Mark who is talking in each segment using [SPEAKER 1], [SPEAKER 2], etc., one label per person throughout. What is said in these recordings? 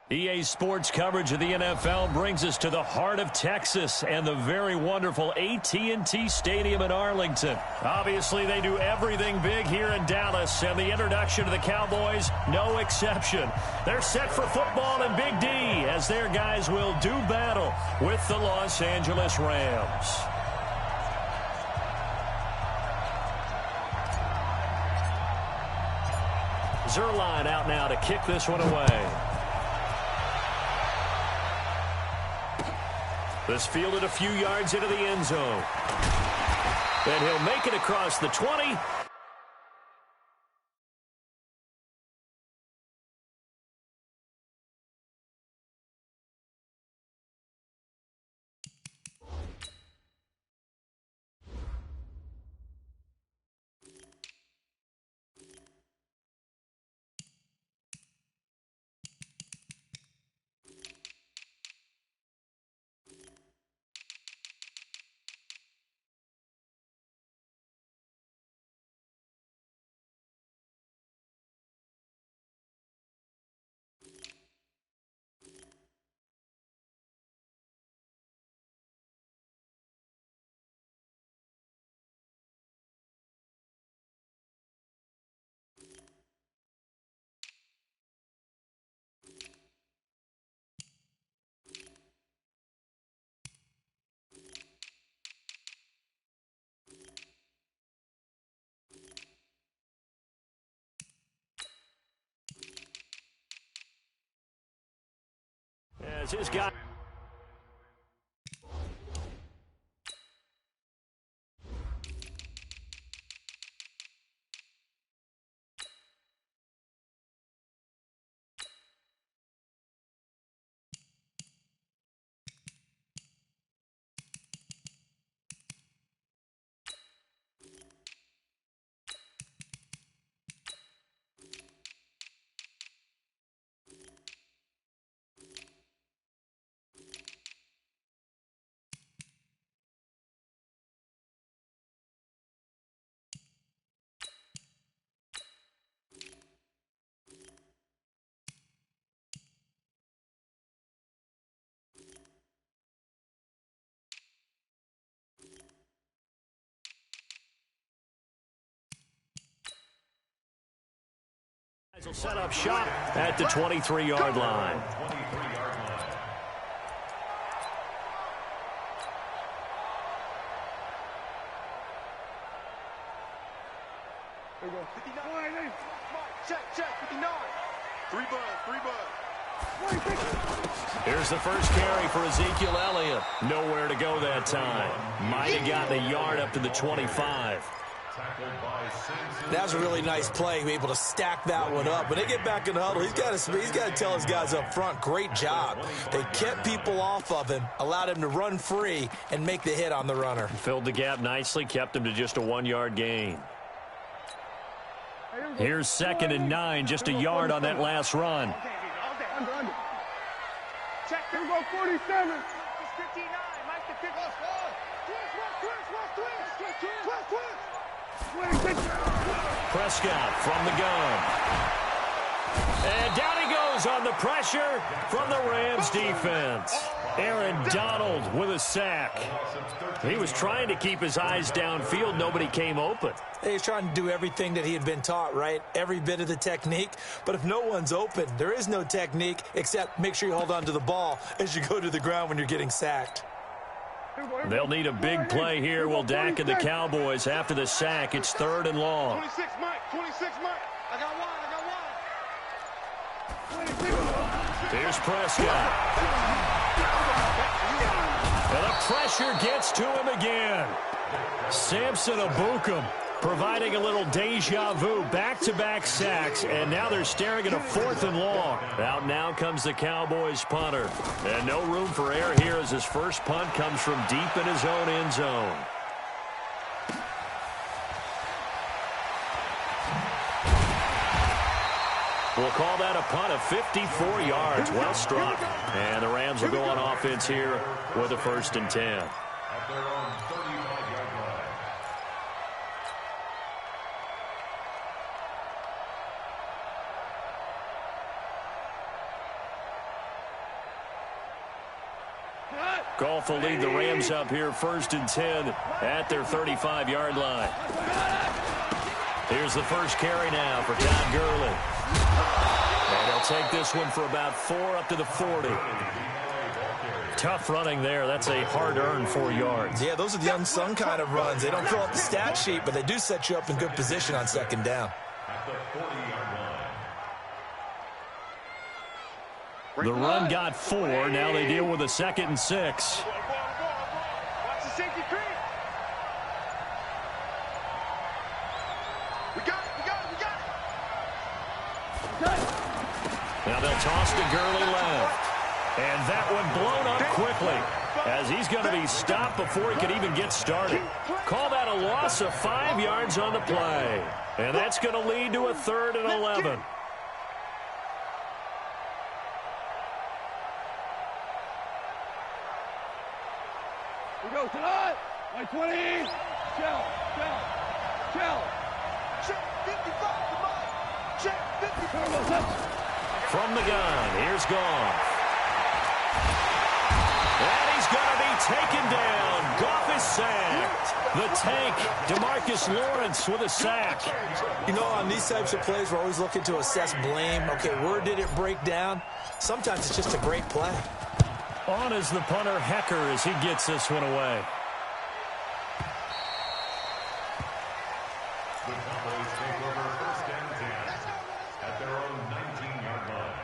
[SPEAKER 1] EA Sports coverage of the NFL brings us to the heart of Texas and the very wonderful AT&T Stadium in Arlington. Obviously, they do everything big here in Dallas, and the introduction to the Cowboys, no exception. They're set for football in Big D as their guys will do battle with the Los Angeles Rams. Zerline out now to kick this one away. This fielded a few yards into the end zone. And he'll make it across the 20. As his guy. Will set up shop at the 23-yard line.
[SPEAKER 2] There we go. 59. Check, 59. Three bud.
[SPEAKER 1] Here's the first carry for Ezekiel Elliott. Nowhere to go that time. Might have gotten a yard up to the 25.
[SPEAKER 3] That was a really nice play, be able to stack that one up. When they get back in the huddle, he's got to tell his guys up front, great job. They kept people off of him, allowed him to run free, and make the hit on the runner.
[SPEAKER 1] Filled the gap nicely, kept him to just a 1-yard gain. Here's 2nd and 9, just a yard on that last run.
[SPEAKER 2] Check, here we go, 47. It's 59. Mike the 50.
[SPEAKER 1] Prescott from the gun. And down he goes on the pressure from the Rams defense. Aaron Donald with a sack. He was trying to keep his eyes downfield. Nobody came open.
[SPEAKER 3] He's trying to do everything that he had been taught, right? Every bit of the technique. But if no one's open, there is no technique except make sure you hold on to the ball as you go to the ground when you're getting sacked.
[SPEAKER 1] They'll need a big play here. Will Dak and the Cowboys after the sack. It's 3rd and long.
[SPEAKER 2] 26, Mike. 26, Mike. I got one.
[SPEAKER 1] Here's Prescott. And the pressure gets to him again. Samson Abukum providing a little deja vu, back-to-back sacks, and now they're staring at a 4th and long. Out now comes the Cowboys punter. And no room for error here as his first punt comes from deep in his own end zone. We'll call that a punt of 54 yards. Well struck. And the Rams will go on offense here with a 1st and 10. Goff will lead the Rams up here 1st and 10 at their 35-yard line. Here's the first carry now for Todd Gurley. And they'll take this one for about 4 up to the 40. Tough running there. That's a hard-earned 4 yards.
[SPEAKER 3] Yeah, those are the unsung kind of runs. They don't fill up the stat sheet, but they do set you up in good position on 2nd down.
[SPEAKER 1] The run got 4. Now they deal with a 2nd and 6.
[SPEAKER 2] Watch the safety creep. We got it.
[SPEAKER 1] Now they'll toss to Gurley left. And that one blown up quickly as he's going to be stopped before he can even get started. Call that a loss of 5 yards on the play. And that's going to lead to a 3rd and 11.
[SPEAKER 2] We go tonight. 20. Shell. Check 55. Come on. Check 55.
[SPEAKER 1] From the gun, here's Goff. And he's going to be taken down. Goff is sacked. The tank, DeMarcus Lawrence with a sack.
[SPEAKER 3] You know, on these types of plays, we're always looking to assess blame. Okay, where did it break down? Sometimes it's just a great play.
[SPEAKER 1] On is the punter, Hecker, as he gets this one away.
[SPEAKER 4] The Cowboys take over 1st and 10 at their own 19-yard line.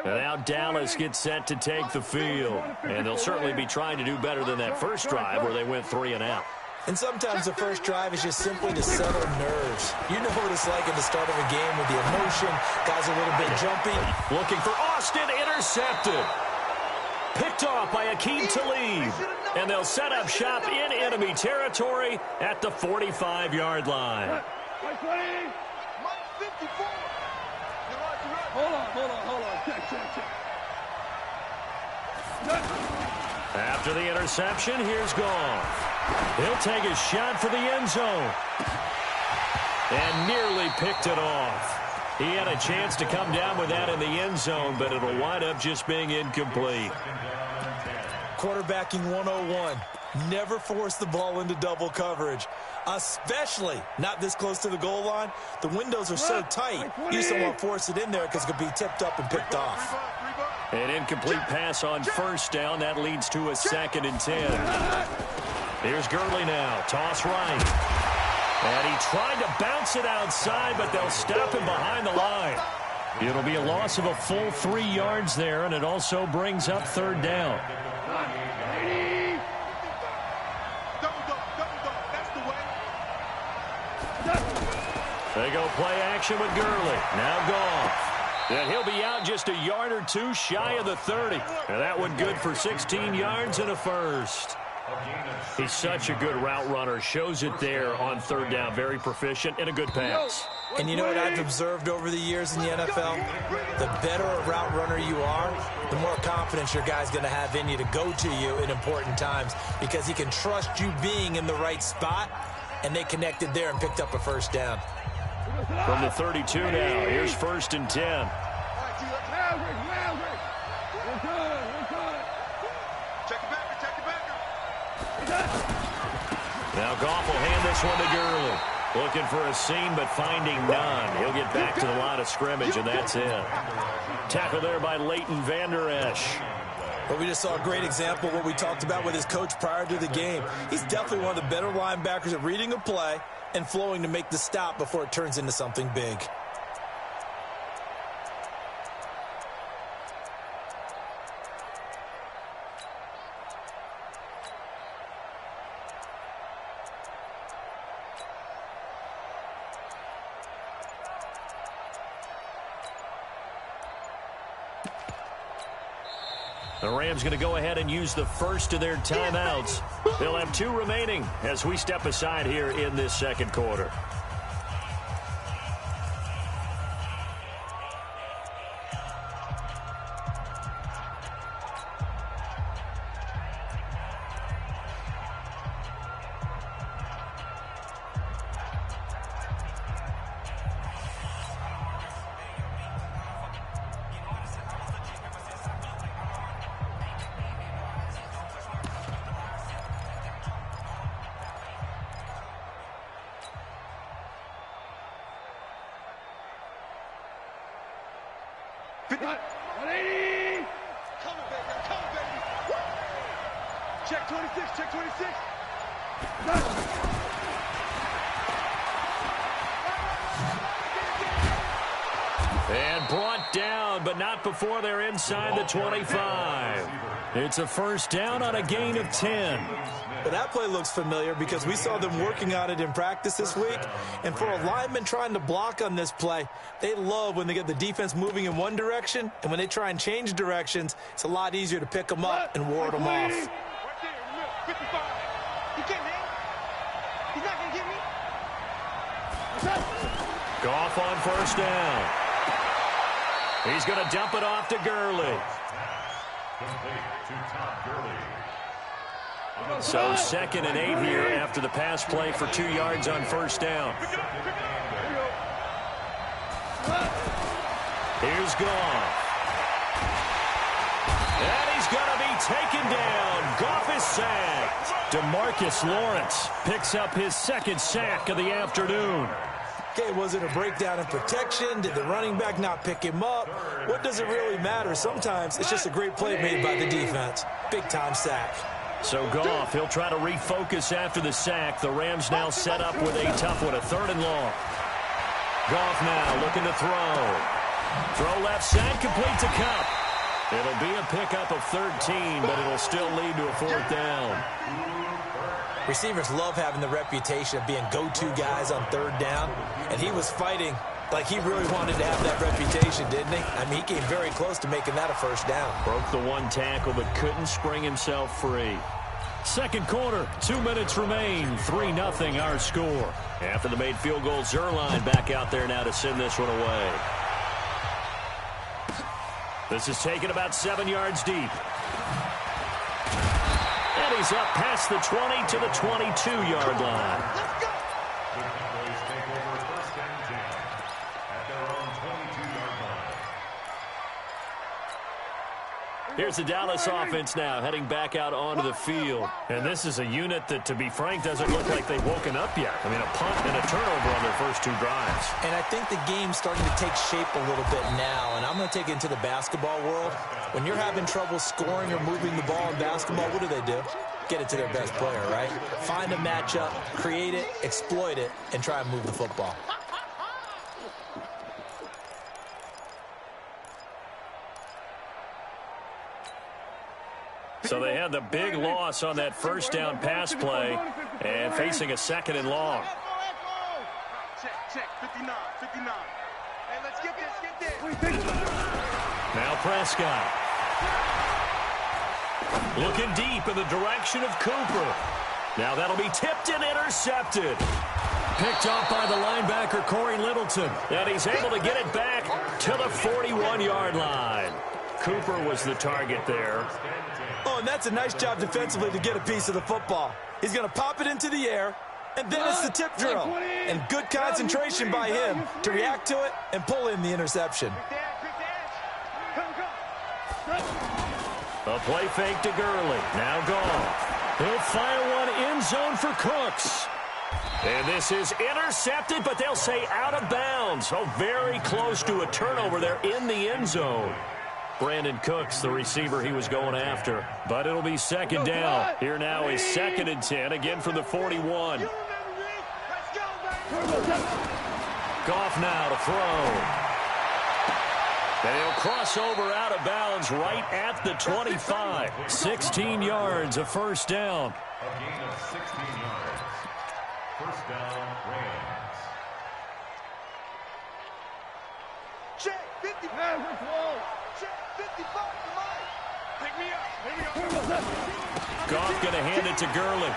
[SPEAKER 1] And now Dallas gets set to take the field. And they'll certainly be trying to do better than that first drive where they went 3 and out.
[SPEAKER 3] And sometimes the first drive is just simply to settle nerves. You know what it's like at the start of a game with the emotion, guys a little bit jumpy.
[SPEAKER 1] Looking for Austin, intercepted. Picked off by Akeem Talib. And they'll set up shop in enemy territory at the 45-yard line.
[SPEAKER 2] 20. 54. Hold on. Check.
[SPEAKER 1] After the interception, here's Goff. He'll take a shot for the end zone. And nearly picked it off. He had a chance to come down with that in the end zone, but it'll wind up just being incomplete.
[SPEAKER 3] Quarterbacking 101. Never force the ball into double coverage, especially not this close to the goal line. The windows are so tight, you just don't want to force it in there because it could be tipped up and picked off.
[SPEAKER 1] An incomplete pass on 1st down. That leads to a 2nd and 10. Here's Gurley now. Toss right. And he tried to bounce it outside, but they'll stop him behind the line. It'll be a loss of a full 3 yards there, and it also brings up 3rd down. They go play action with Gurley. Now Goff. And he'll be out just a yard or 2 shy of the 30. And that one good for 16 yards and a 1st. He's such a good route runner. Shows it there on 3rd down. Very proficient and a good pass.
[SPEAKER 3] And you know what I've observed over the years in the NFL? The better a route runner you are, the more confidence your guy's going to have in you to go to you in important times because he can trust you being in the right spot, and they connected there and picked up a 1st down.
[SPEAKER 1] From the 32 now, here's 1st and 10. Now Goff will hand this one to Gurley. Looking for a seam, but finding none. He'll get back to the line of scrimmage, and that's it. Tackle there by Leighton Vander Esch.
[SPEAKER 3] But we just saw a great example of what we talked about with his coach prior to the game. He's definitely one of the better linebackers at reading a play and flowing to make the stop before it turns into something big.
[SPEAKER 1] The Rams going to go ahead and use the first of their timeouts. They'll have 2 remaining as we step aside here in this 2nd quarter.
[SPEAKER 2] 180.
[SPEAKER 5] Come on, baby. Come on, baby. Woo! Check 26. Check 26.
[SPEAKER 1] And brought down, but not before they're inside the 25. It's a first down on a gain of 10.
[SPEAKER 3] Well, that play looks familiar because we saw them working on it in practice this week. And for a lineman trying to block on this play, they love when they get the defense moving in one direction. And when they try and change directions, it's a lot easier to pick them up and ward them off.
[SPEAKER 5] Right there, 55. He can't hang. He's not going to get me.
[SPEAKER 1] Goff on first down. He's going to dump it off to Gurley. So 2nd and 8 here after the pass play for 2 yards on first down. Here's Goff. And he's going to be taken down. Goff is sacked. DeMarcus Lawrence picks up his 2nd sack of the afternoon.
[SPEAKER 3] Okay, was it a breakdown in protection? Did the running back not pick him up? What does it really matter? Sometimes it's just a great play made by the defense. Big-time sack.
[SPEAKER 1] So Goff, he'll try to refocus after the sack. The Rams now set up with a tough one, a 3rd and long. Goff now looking to throw. Throw left side, complete to Kupp. It'll be a pickup of 13, but it'll still lead to a 4th down.
[SPEAKER 3] Receivers love having the reputation of being go-to guys on 3rd down, and he was fighting like he really wanted to have that reputation, didn't he? I mean, he came very close to making that a first down.
[SPEAKER 1] Broke the 1 tackle, but couldn't spring himself free. 2nd quarter, 2 minutes remain, 3-0 our score. After the made field goal, Zuerlein back out there now to send this one away. This is taken about 7 yards deep. And he's up past the 20 to the 22-yard line.
[SPEAKER 5] Let's go.
[SPEAKER 4] The Cowboys take over 1st and 10 at their own 22-yard line.
[SPEAKER 1] Here's the Dallas offense now heading back out onto the field. And this is a unit that, to be frank, doesn't look like they've woken up yet. I mean, a punt and a turnover on their first 2 drives.
[SPEAKER 3] And I think the game's starting to take shape a little bit now, and I'm going to take it into the basketball world. When you're having trouble scoring or moving the ball in basketball, what do? Get it to their best player, right? Find a matchup, create it, exploit it, and try and move the football.
[SPEAKER 1] So they had the big loss on that first down pass play and facing a 2nd and long.
[SPEAKER 5] Check, 59. Hey, let's get this,
[SPEAKER 1] Now Prescott. Looking deep in the direction of Cooper. Now that'll be tipped and intercepted. Picked off by the linebacker, Corey Littleton. And he's able to get it back to the 41-yard line. Cooper was the target there.
[SPEAKER 3] Oh, and that's a nice job defensively to get a piece of the football. He's going to pop it into the air, and then it's the tip drill. And good concentration by him to react to it and pull in the interception.
[SPEAKER 1] A play fake to Gurley. Now gone. He'll fire one end zone for Cooks. And this is intercepted, but they'll say out of bounds. Oh, very close to a turnover there in the end zone. Brandon Cooks, the receiver he was going after. But it'll be 2nd down. Here now is 2nd and 10, again from the 41. Goff now to throw. And he'll cross over out of bounds right at the 25. 16 yards, a first down.
[SPEAKER 4] A gain of 16 yards. First down, Rams.
[SPEAKER 5] Check, 50. Check, 55. Pick me up.
[SPEAKER 1] Goff going to hand it to Gurley.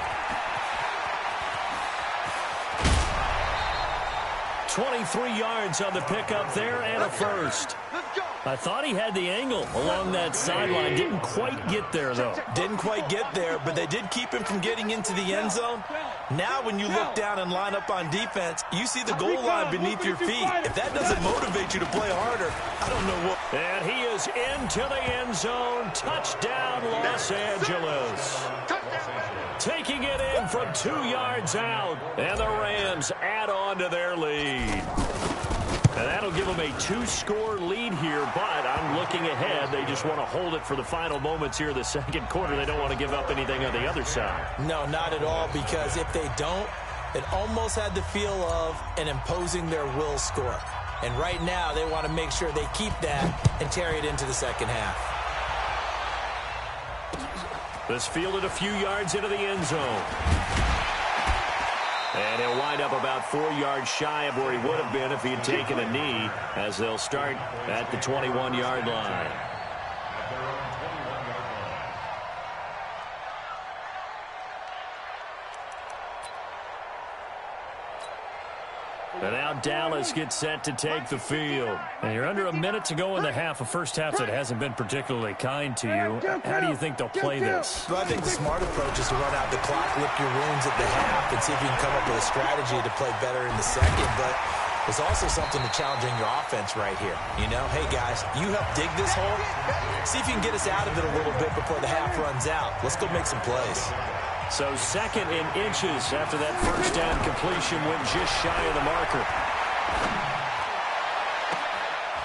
[SPEAKER 1] 23 yards on the pickup there and a first. I thought he had the angle along that sideline. Didn't quite get there, though.
[SPEAKER 3] Didn't quite get there, but they did keep him from getting into the end zone. Now when you look down and line up on defense, you see the goal line beneath your feet. If that doesn't motivate you to play harder, I don't know what.
[SPEAKER 1] And he is into the end zone. Touchdown, Los Angeles. Taking it in from 2 yards out. And the Rams add on to their lead. And that'll give them a 2-score lead here, but I'm looking ahead. They just want to hold it for the final moments here of the second quarter. They don't want to give up anything on the other side.
[SPEAKER 3] No, not at all, because if they don't, it almost had the feel of an imposing their will score. And right now, they want to make sure they keep that and carry it into the second half.
[SPEAKER 1] This fielded a few yards into the end zone. And he'll wind up about 4 yards shy of where he would have been if he had taken a knee, as they'll start at the 21-yard line. And now Dallas gets set to take the field. And you're under a minute to go in the half, a first half that hasn't been particularly kind to you. How do you think they'll play this?
[SPEAKER 3] Well, I think the smart approach is to run out the clock, lick your wounds at the half, and see if you can come up with a strategy to play better in the second. But there's also something to challenging your offense right here. You know, hey, guys, you help dig this hole. See if you can get us out of it a little bit before the half runs out. Let's go make some plays.
[SPEAKER 1] So 2nd and inches after that first down completion went just shy of the marker.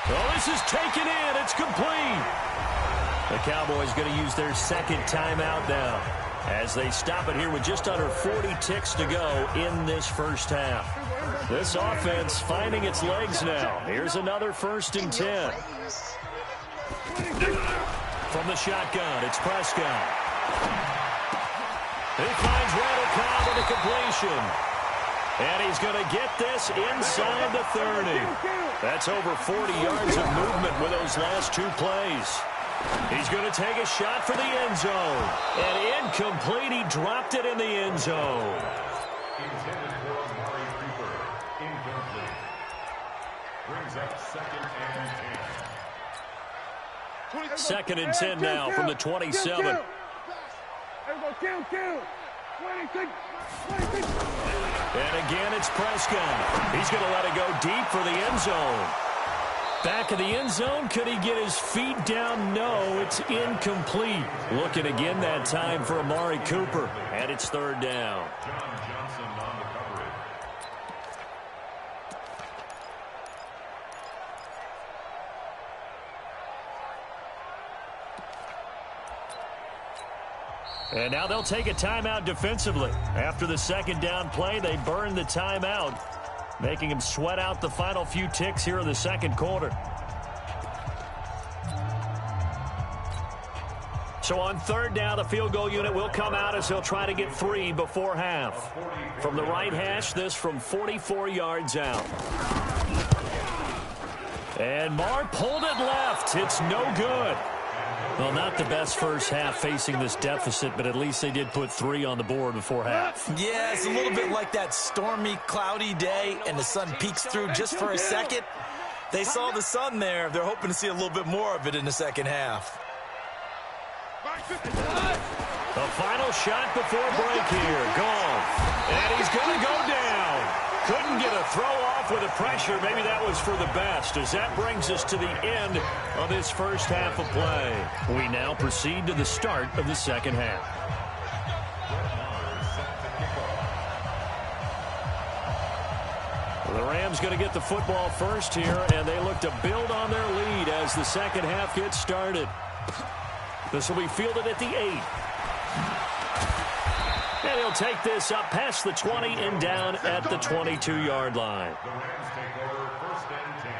[SPEAKER 1] Well, this is taken in. It's complete. The Cowboys going to use their second timeout now as they stop it here with just under 40 ticks to go in this first half. This offense finding its legs now. Here's another 1st and 10. From the shotgun, it's Prescott. He finds Randall Cobb with a completion. And he's going to get this inside the 30. That's over 40 yards of movement with those last 2 plays. He's going to take a shot for the end zone. And incomplete. He dropped it in the end zone.
[SPEAKER 4] Intended for Amari Cooper. Incomplete. Brings up 2nd and 10.
[SPEAKER 1] 2nd and 10 now from the 27. And again, it's Prescott. He's going to let it go deep for the end zone. Back of the end zone. Could he get his feet down? No, it's incomplete. Looking again that time for Amari Cooper. And it's 3rd down.
[SPEAKER 4] John Johnson on the coverage.
[SPEAKER 1] And now they'll take a timeout defensively. After the 2nd down play, they burn the timeout, making him sweat out the final few ticks here in the second quarter. So on 3rd down, the field goal unit will come out as he'll try to get 3 before half. From the right hash, this from 44 yards out. And Marr pulled it left. It's no good. Well, not the best first half facing this deficit, but at least they did put 3 on the board before half.
[SPEAKER 3] Yeah, it's a little bit like that stormy, cloudy day, and the sun peeks through just for a second. They saw the sun there. They're hoping to see a little bit more of it in the second half.
[SPEAKER 1] The final shot before break here. Gone. And he's going to go down. Couldn't get a throw off with the pressure. Maybe that was for the best, as that brings us to the end of this first half of play. We now proceed to the start of the second half. The Rams going to get the football first here, and they look to build on their lead as the second half gets started. This will be fielded at the 8. And he'll take this up past the 20 and down at the 22-yard line.
[SPEAKER 4] The Rams take over 1st and 10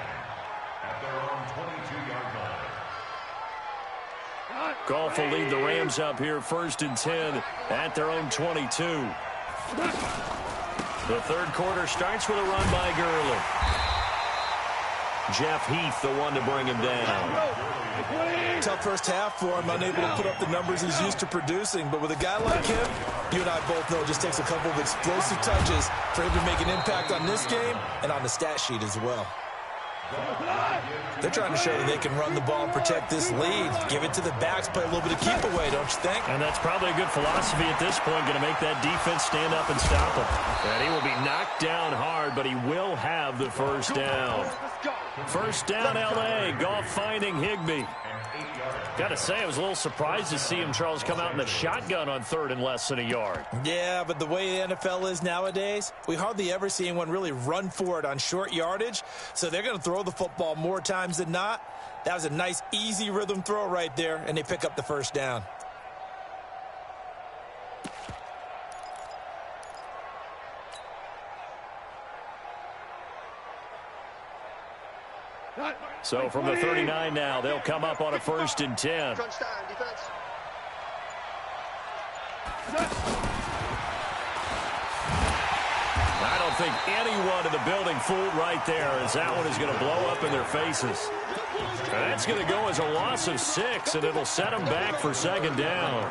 [SPEAKER 4] at their own 22-yard line.
[SPEAKER 1] Goff will lead the Rams up here 1st and 10 at their own 22. The 3rd quarter starts with a run by Gurley. Jeff Heath, the one to bring him down.
[SPEAKER 3] Tough first half for him, unable to put up the numbers he's used to producing. But with a guy like him, you and I both know it just takes a couple of explosive touches for him to make an impact on this game and on the stat sheet as well. They're trying to show that they can run the ball and protect this lead. Give it to the backs, play a little bit of keep away, don't you think?
[SPEAKER 1] And that's probably a good philosophy at this point, going to make that defense stand up and stop him. And he will be knocked down hard, but he will have the first down. First down, L.A. Goff finding Higbee. Gotta say, I was a little surprised to see him, Charles, come out in the shotgun on 3rd and less than a yard.
[SPEAKER 3] Yeah, but the way the NFL is nowadays, we hardly ever see anyone really run for it on short yardage. So they're going to throw the football more times than not. That was a nice, easy rhythm throw right there, and they pick up the first down.
[SPEAKER 1] So from the 39 now, they'll come up on a 1st and 10.
[SPEAKER 5] Crunch time, defense.
[SPEAKER 1] I don't think anyone in the building fooled right there, as that one is going to blow up in their faces. And that's going to go as a loss of 6, and it'll set them back for 2nd down.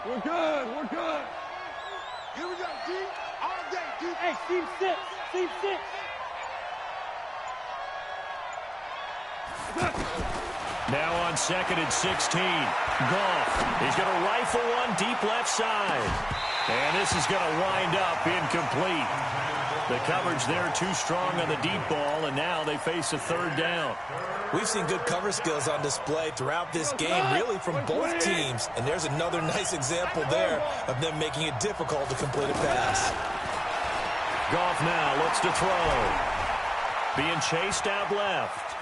[SPEAKER 2] We're good. We're good.
[SPEAKER 5] Here we go, D. All day, D.
[SPEAKER 2] Hey, Team 6. Team 6.
[SPEAKER 1] Now on 2nd and 16. Goff. He's going to rifle one deep left side. And this is going to wind up incomplete. The coverage there too strong on the deep ball, and now they face a 3rd down.
[SPEAKER 3] We've seen good cover skills on display throughout this game, really from both teams. And there's another nice example there of them making it difficult to complete a pass.
[SPEAKER 1] Goff now looks to throw. Being chased out left.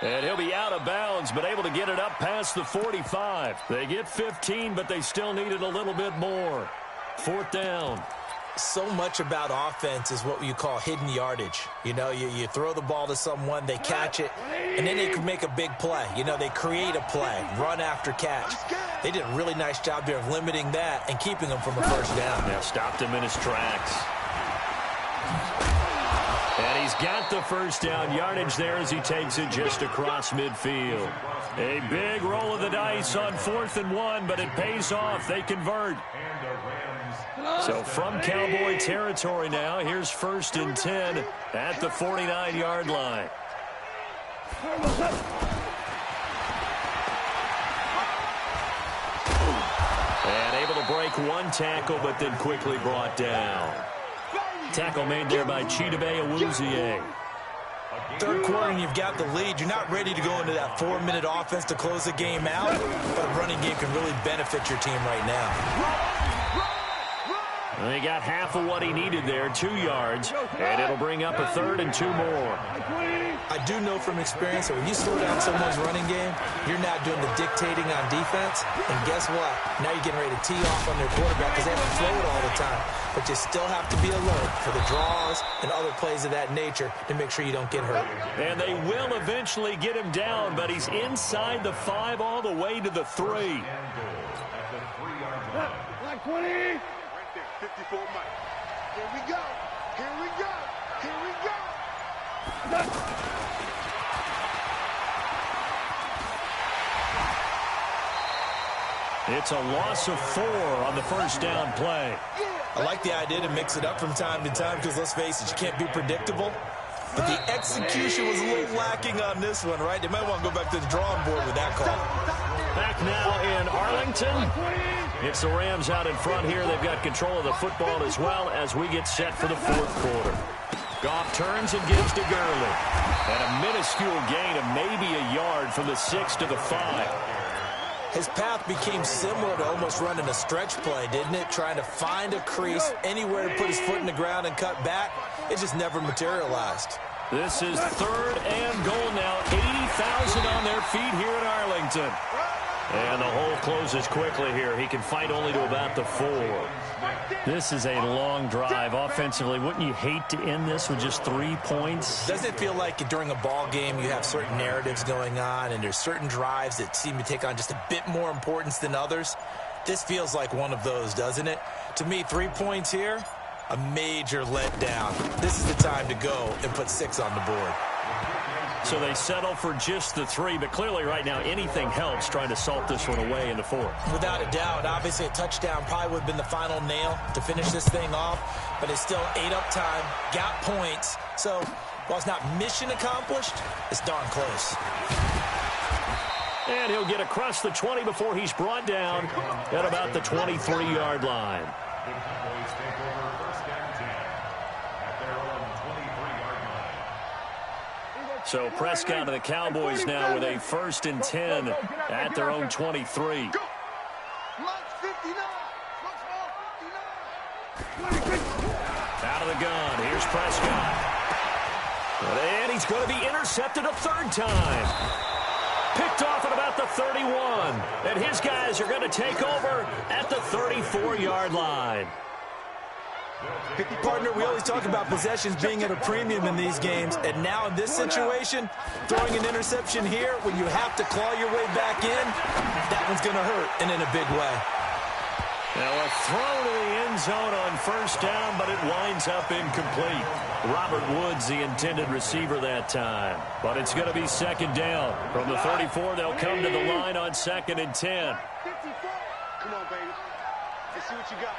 [SPEAKER 1] And he'll be out of bounds, but able to get it up past the 45. They get 15, but they still needed a little bit more. 4th down.
[SPEAKER 3] So much about offense is what you call hidden yardage. You know, you throw the ball to someone, they catch it, and then they can make a big play. You know, they create a play, run after catch. They did a really nice job there of limiting that and keeping them from a 1st down.
[SPEAKER 1] Yeah, stopped him in his tracks. And he's got the 1st down yardage there as he takes it just across midfield. A big roll of the dice on 4th and 1, but it pays off. They convert. So from Cowboy territory now, here's 1st and 10 at the 49-yard line. And able to break one tackle, but then quickly brought down. Tackle made there by Chidobe Awuzie.
[SPEAKER 3] 3rd quarter and you've got the lead. You're not ready to go into that 4-minute offense to close the game out, but a running game can really benefit your team right now.
[SPEAKER 1] And he got half of what he needed there, 2 yards, and it'll bring up a 3rd and 2 more.
[SPEAKER 3] I do know from experience that when you slow down someone's running game, you're not doing the dictating on defense. And guess what? Now you're getting ready to tee off on their quarterback because they have to throw it all the time. But you still have to be alert for the draws and other plays of that nature to make sure you don't get hurt.
[SPEAKER 1] And they will eventually get him down, but he's inside the 5 all the way to the 3.
[SPEAKER 2] Black 20.
[SPEAKER 5] 54 Mike. Here we go. Here we go. Here we go.
[SPEAKER 1] It's a loss of 4 on the 1st down play.
[SPEAKER 3] I like the idea to mix it up from time to time because, let's face it, you can't be predictable. But the execution was a little lacking on this one, right? They might want to go back to the drawing board with that call.
[SPEAKER 1] Back now in Arlington. It's the Rams out in front here. They've got control of the football as well as we get set for the 4th quarter. Goff turns and gives to Gurley. And a minuscule gain of maybe a yard from the 6 to the 5.
[SPEAKER 3] His path became similar to almost running a stretch play, didn't it? Trying to find a crease, anywhere to put his foot in the ground and cut back. It just never materialized.
[SPEAKER 1] This is 3rd and goal now. 80,000 on their feet here in Arlington. And the hole closes quickly here. He can fight only to about the 4. This is a long drive. Offensively, wouldn't you hate to end this with just 3 points?
[SPEAKER 3] Doesn't it feel like during a ball game you have certain narratives going on and there's certain drives that seem to take on just a bit more importance than others? This feels like one of those, doesn't it? To me, 3 points here, a major letdown. This is the time to go and put 6 on the board.
[SPEAKER 1] So they settle for just the 3, but clearly right now anything helps trying to salt this one away in the 4th.
[SPEAKER 3] Without a doubt, obviously a touchdown probably would have been the final nail to finish this thing off, but it's still 8 up time, got points. So While it's not mission accomplished, it's darn close.
[SPEAKER 1] And he'll get across the 20 before he's brought down at about the 23-yard line.
[SPEAKER 4] The Cowboys take over first and 10 at their own 23-yard line.
[SPEAKER 1] So Prescott and the Cowboys now with a 1st and 10 at their own 23. Out of the gun, here's Prescott. And he's going to be intercepted a 3rd time. Picked off at about the 31. And his guys are going to take over at the 34-yard line.
[SPEAKER 3] Partner, we always talk about possessions being at a premium in these games, and now in this situation, throwing an interception here when you have to claw your way back in, that one's going to hurt, and in a big way.
[SPEAKER 1] Now a throw to the end zone on 1st down, but it winds up incomplete. Robert Woods, the intended receiver that time. But it's going to be 2nd down. From the 34, they'll come to the line on 2nd and 10.
[SPEAKER 2] Come on, baby. Let's see what you got.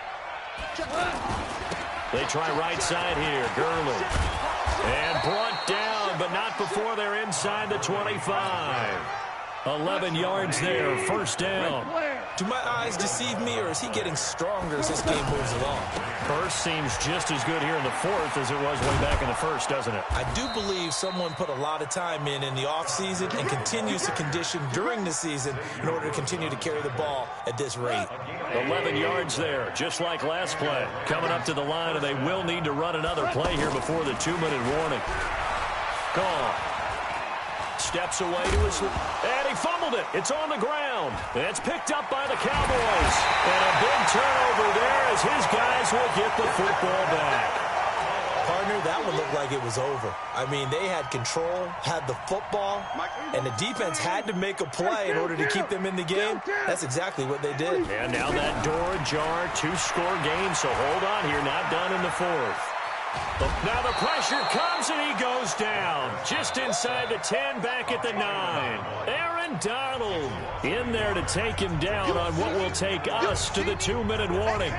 [SPEAKER 1] They try right side here. Gurley. And brought down, but not before they're inside the 25. 11 yards there, 1st down.
[SPEAKER 3] Do my eyes deceive me, or is he getting stronger as this game moves along?
[SPEAKER 1] First seems just as good here in the 4th as it was way back in the 1st, doesn't it?
[SPEAKER 3] I do believe someone put a lot of time in the offseason and continues to condition during the season in order to continue to carry the ball at this rate.
[SPEAKER 1] 11 yards there, just like last play. Coming up to the line, and they will need to run another play here before the 2-minute warning. Call. Steps away to his... And he fumbled it. It's on the ground. It's picked up by the Cowboys. And a big turnover there as his guys will get the football back.
[SPEAKER 3] Partner, that one looked like it was over. I mean, they had control, had the football, and the defense had to make a play in order to keep them in the game. That's exactly what they did.
[SPEAKER 1] And now that door ajar, 2-score game, so hold on here. Not done in the 4th. Now the pressure comes, and he goes down. Just inside the 10, back at the 9. Aaron Donald in there to take him down on what will take us to the 2-minute warning.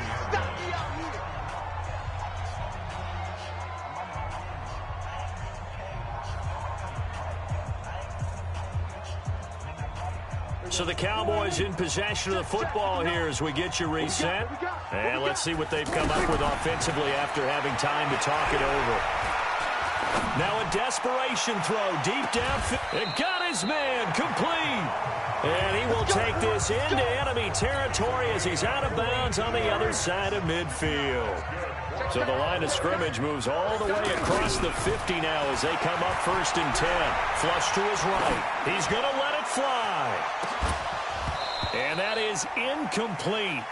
[SPEAKER 1] So the Cowboys in possession of the football here as we get you reset. And let's see what they've come up with offensively after having time to talk it over. Now a desperation throw deep downfield. And got his man complete. And he will take this into enemy territory as he's out of bounds on the other side of midfield. So the line of scrimmage moves all the way across the 50 now as they come up 1st and 10. Flush to his right. He's going to let it fly. And that is incomplete.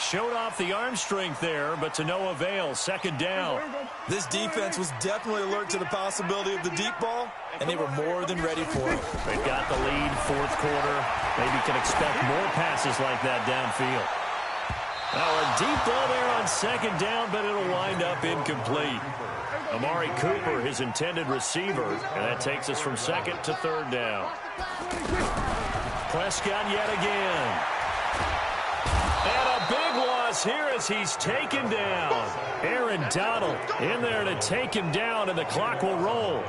[SPEAKER 1] Showed off the arm strength there, but to no avail. 2nd down.
[SPEAKER 3] This defense was definitely alert to the possibility of the deep ball, and they were more than ready for it.
[SPEAKER 1] They've got the lead, 4th quarter. Maybe can expect more passes like that downfield. Now a deep ball there on 2nd down, but it'll wind up incomplete. Amari Cooper, his intended receiver, and that takes us from 2nd to 3rd down. Prescott yet again. And a big loss here as he's taken down. Aaron Donald in there to take him down, and the clock will roll.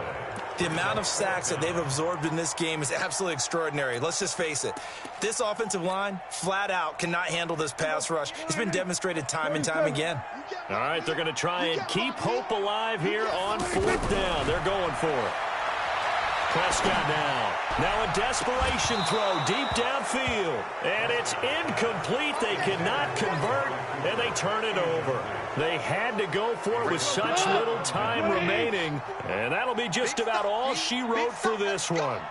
[SPEAKER 3] The amount of sacks that they've absorbed in this game is absolutely extraordinary. Let's just face it. This offensive line, flat out, cannot handle this pass rush. It's been demonstrated time and time again.
[SPEAKER 1] All right, they're going to try and keep hope alive here on 4th down. They're going for it. Prescott now. Now a desperation throw deep downfield. And it's incomplete. They cannot convert, and they turn it over. They had to go for it with such little time remaining. And that'll be just about all she wrote for this one.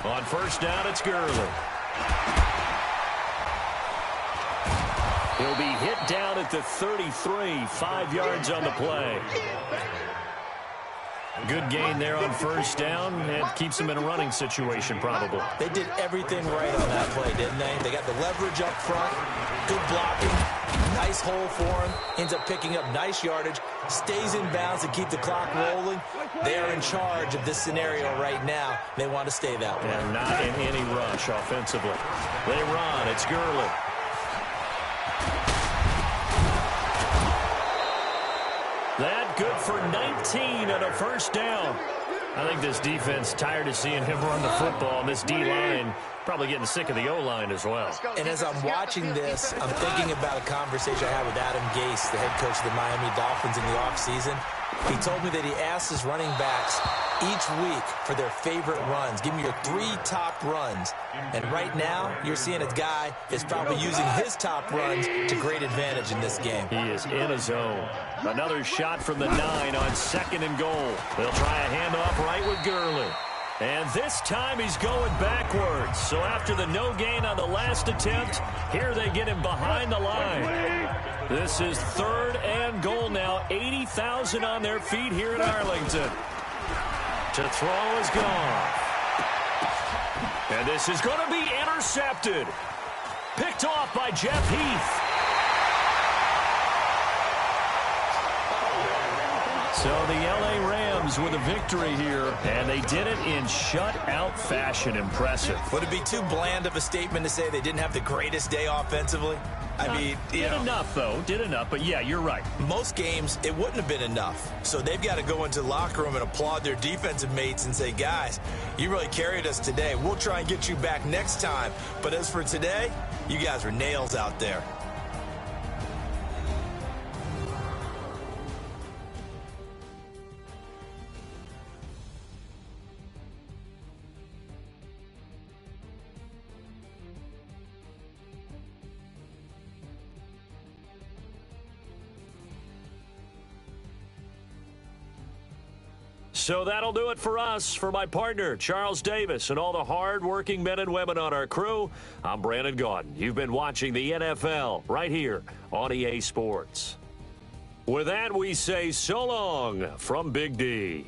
[SPEAKER 1] On 1st down, it's Gurley. He'll be hit down at the 33, 5 yards on the play. Good gain there on 1st down. It keeps them in a running situation, probably.
[SPEAKER 3] They did everything right on that play, didn't they? They got the leverage up front, good blocking, nice hole for him, ends up picking up nice yardage, stays in bounds to keep the clock rolling. They are in charge of this scenario right now. They want to stay that way.
[SPEAKER 1] And not in any rush offensively. They run. It's Gurley. That good for 19 and a first down. I think this defense tired of seeing him run the football, and this D-line probably getting sick of the O-line as well.
[SPEAKER 3] And as I'm watching this, I'm thinking about a conversation I had with Adam Gase, the head coach of the Miami Dolphins in the offseason. He told me that he asked his running backs each week for their favorite runs. Give me your 3 top runs. And right now, you're seeing a guy is probably using his top runs to great advantage in this game.
[SPEAKER 1] He is in a zone. Another shot from the 9 on 2nd and goal. They'll try a handoff right with Gurley. And this time he's going backwards. So after the no gain on the last attempt, here they get him behind the line. This is 3rd and goal now. 80,000 on their feet here in Arlington. To throw is gone. And this is going to be intercepted. Picked off by Jeff Heath. So the L.A. Rams with a victory here, and they did it in shutout fashion. Impressive.
[SPEAKER 3] Would it be too bland of a statement to say they didn't have the greatest day offensively? I mean,
[SPEAKER 1] did enough, though. Did enough, but yeah, you're right.
[SPEAKER 3] Most games, it wouldn't have been enough. So they've got to go into the locker room and applaud their defensive mates and say, guys, you really carried us today. We'll try and get you back next time. But as for today, you guys were nails out there.
[SPEAKER 1] So that'll do it for us. For my partner, Charles Davis, and all the hard-working men and women on our crew, I'm Brandon Gaudin. You've been watching the NFL right here on EA Sports. With that, we say so long from Big D.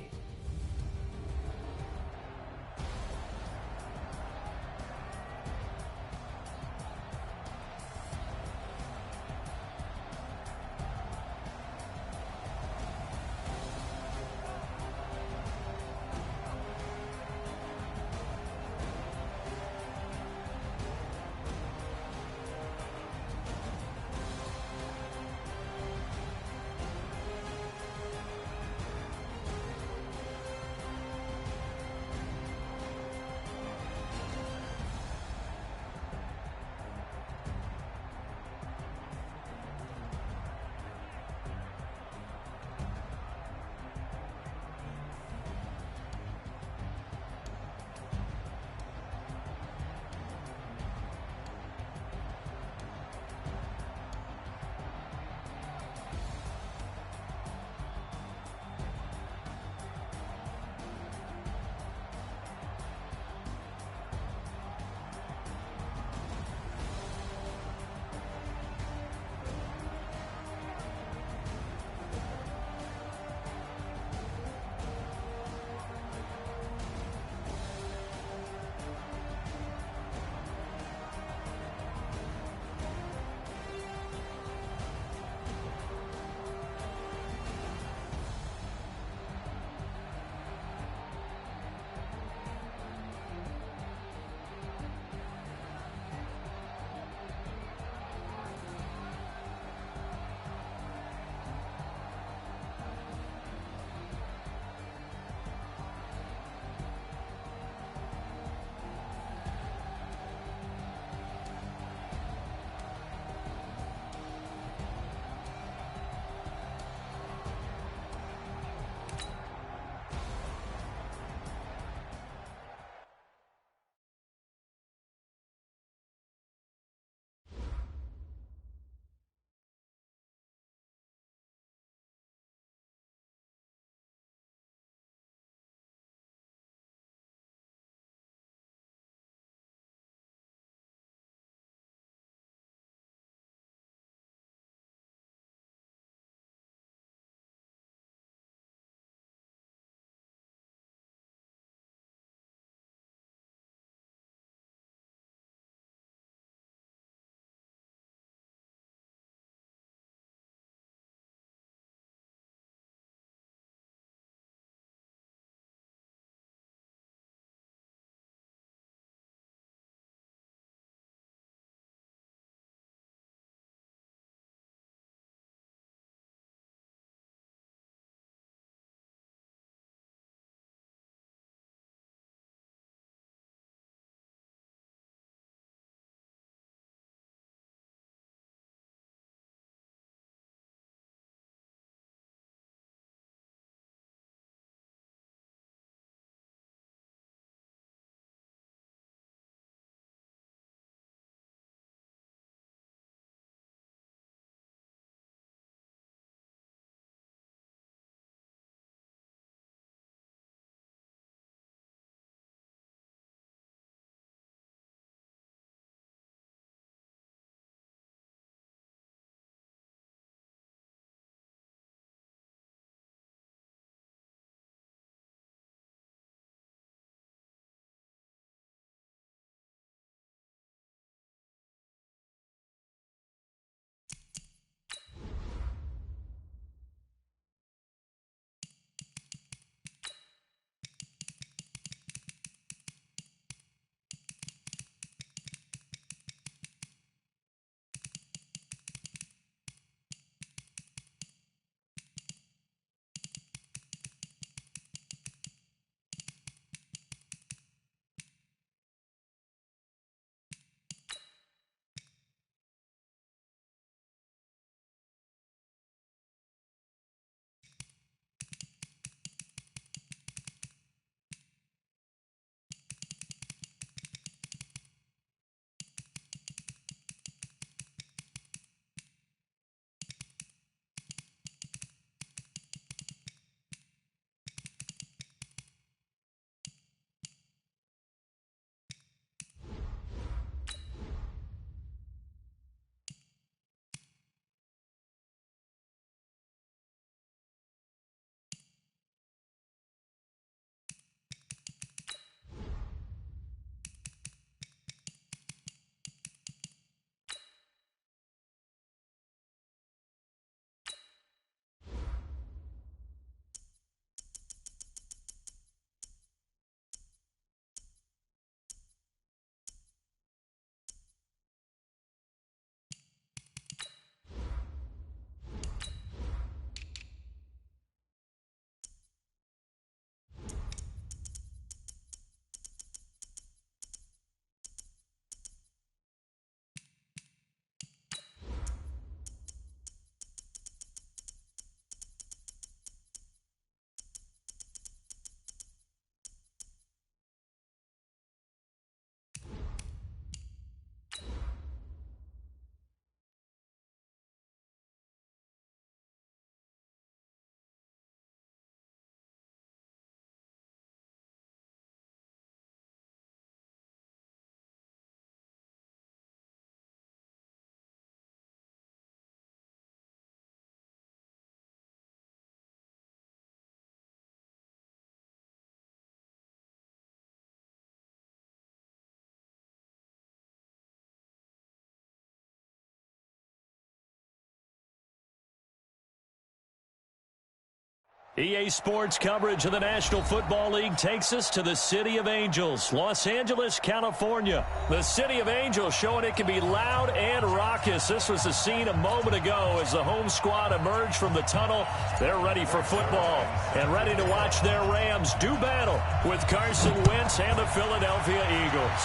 [SPEAKER 1] EA Sports coverage of the National Football League takes us to the City of Angels, Los Angeles, California. The City of Angels showing it can be loud and raucous. This was the scene a moment ago as the home squad emerged from the tunnel. They're ready for football and ready to watch their Rams do battle with Carson Wentz and the Philadelphia Eagles.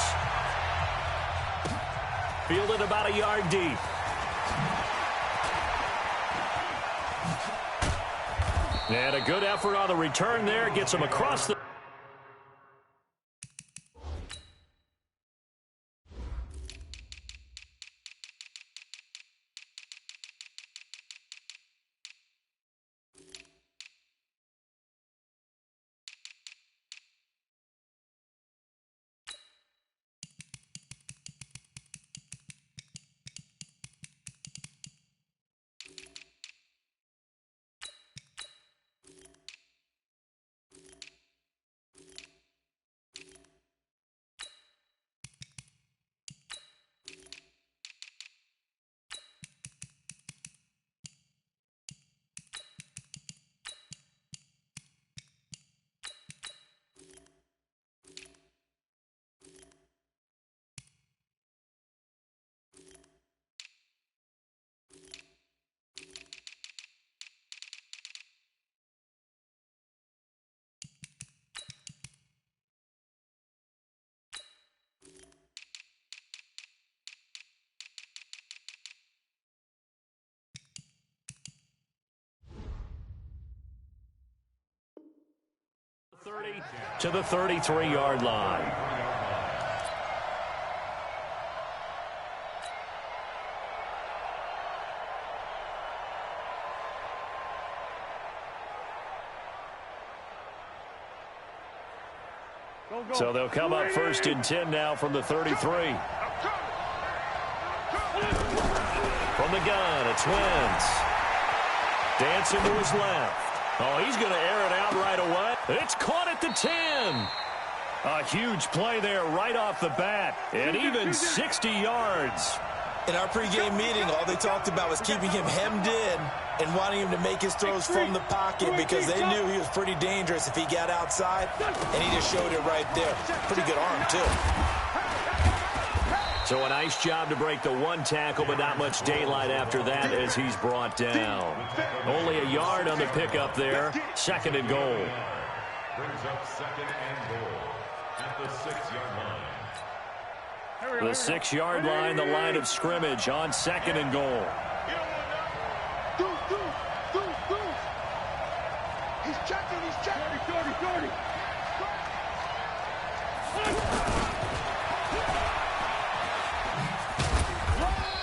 [SPEAKER 1] Fielded about a yard deep. And a good effort on the return there. Gets him across the... to the 33-yard line. So they'll come up 1st and 10 now from the 33. From the gun, it's Wentz. Dancing to his left. Oh, he's going to air it out right away. It's caught at the 10. A huge play there right off the bat. And even 60 yards.
[SPEAKER 3] In our pregame meeting, all they talked about was keeping him hemmed in and wanting him to make his throws from the pocket because they knew he was pretty dangerous if he got outside, and he just showed it right there. Pretty good arm, too.
[SPEAKER 1] So a nice job to break the one tackle, but not much daylight after that as he's brought down. Only a yard on the pickup there. 2nd and goal.
[SPEAKER 4] Brings up 2nd and goal at the 6-yard line.
[SPEAKER 1] The 6-yard line, the line of scrimmage on 2nd and goal.
[SPEAKER 2] He's checking, he's checking. 30.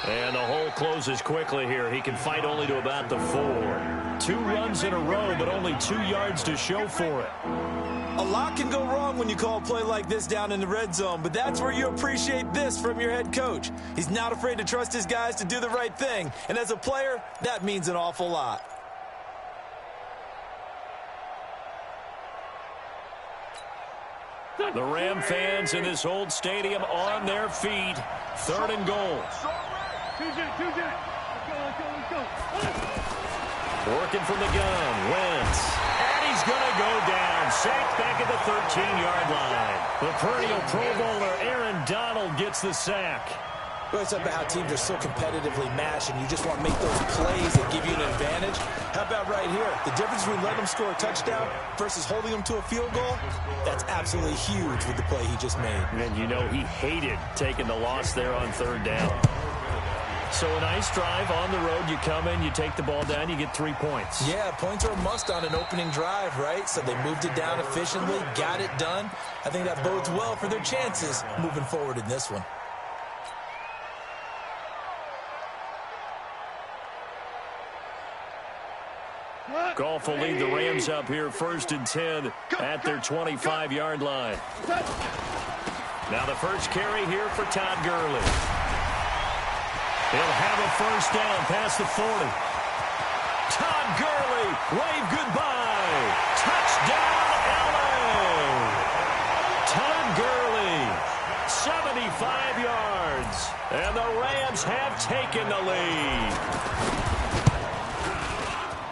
[SPEAKER 1] And the hole closes quickly here. He can fight only to about the 4. 2 runs in a row, but only 2 yards to show for it.
[SPEAKER 3] A lot can go wrong when you call a play like this down in the red zone, but that's where you appreciate this from your head coach. He's not afraid to trust his guys to do the right thing, and as a player, that means an awful lot.
[SPEAKER 1] The Ram fans in this old stadium on their feet. 3rd and goal.
[SPEAKER 2] Let's go.
[SPEAKER 1] Working from the gun, Wentz. And he's going to go down. Sacked back at the 13-yard line. The perennial Pro Bowler Aaron Donald gets the sack.
[SPEAKER 3] We always talk about how teams are so competitively matched, and you just want to make those plays that give you an advantage. How about right here? The difference between letting them score a touchdown versus holding them to a field goal, that's absolutely huge with the play he just made.
[SPEAKER 1] And you know he hated taking the loss there on 3rd down. So a nice drive on the road. You come in, you take the ball down, you get 3 points.
[SPEAKER 3] Yeah, points are a must on an opening drive, right? So they moved it down efficiently, got it done. I think that bodes well for their chances moving forward in this one.
[SPEAKER 1] Goff will lead the Rams up here 1st and 10 at their 25-yard line. Now the first carry here for Todd Gurley. He'll have a 1st down past the 40. Todd Gurley, wave goodbye. Touchdown, LA. Todd Gurley, 75 yards. And the Rams have taken the lead.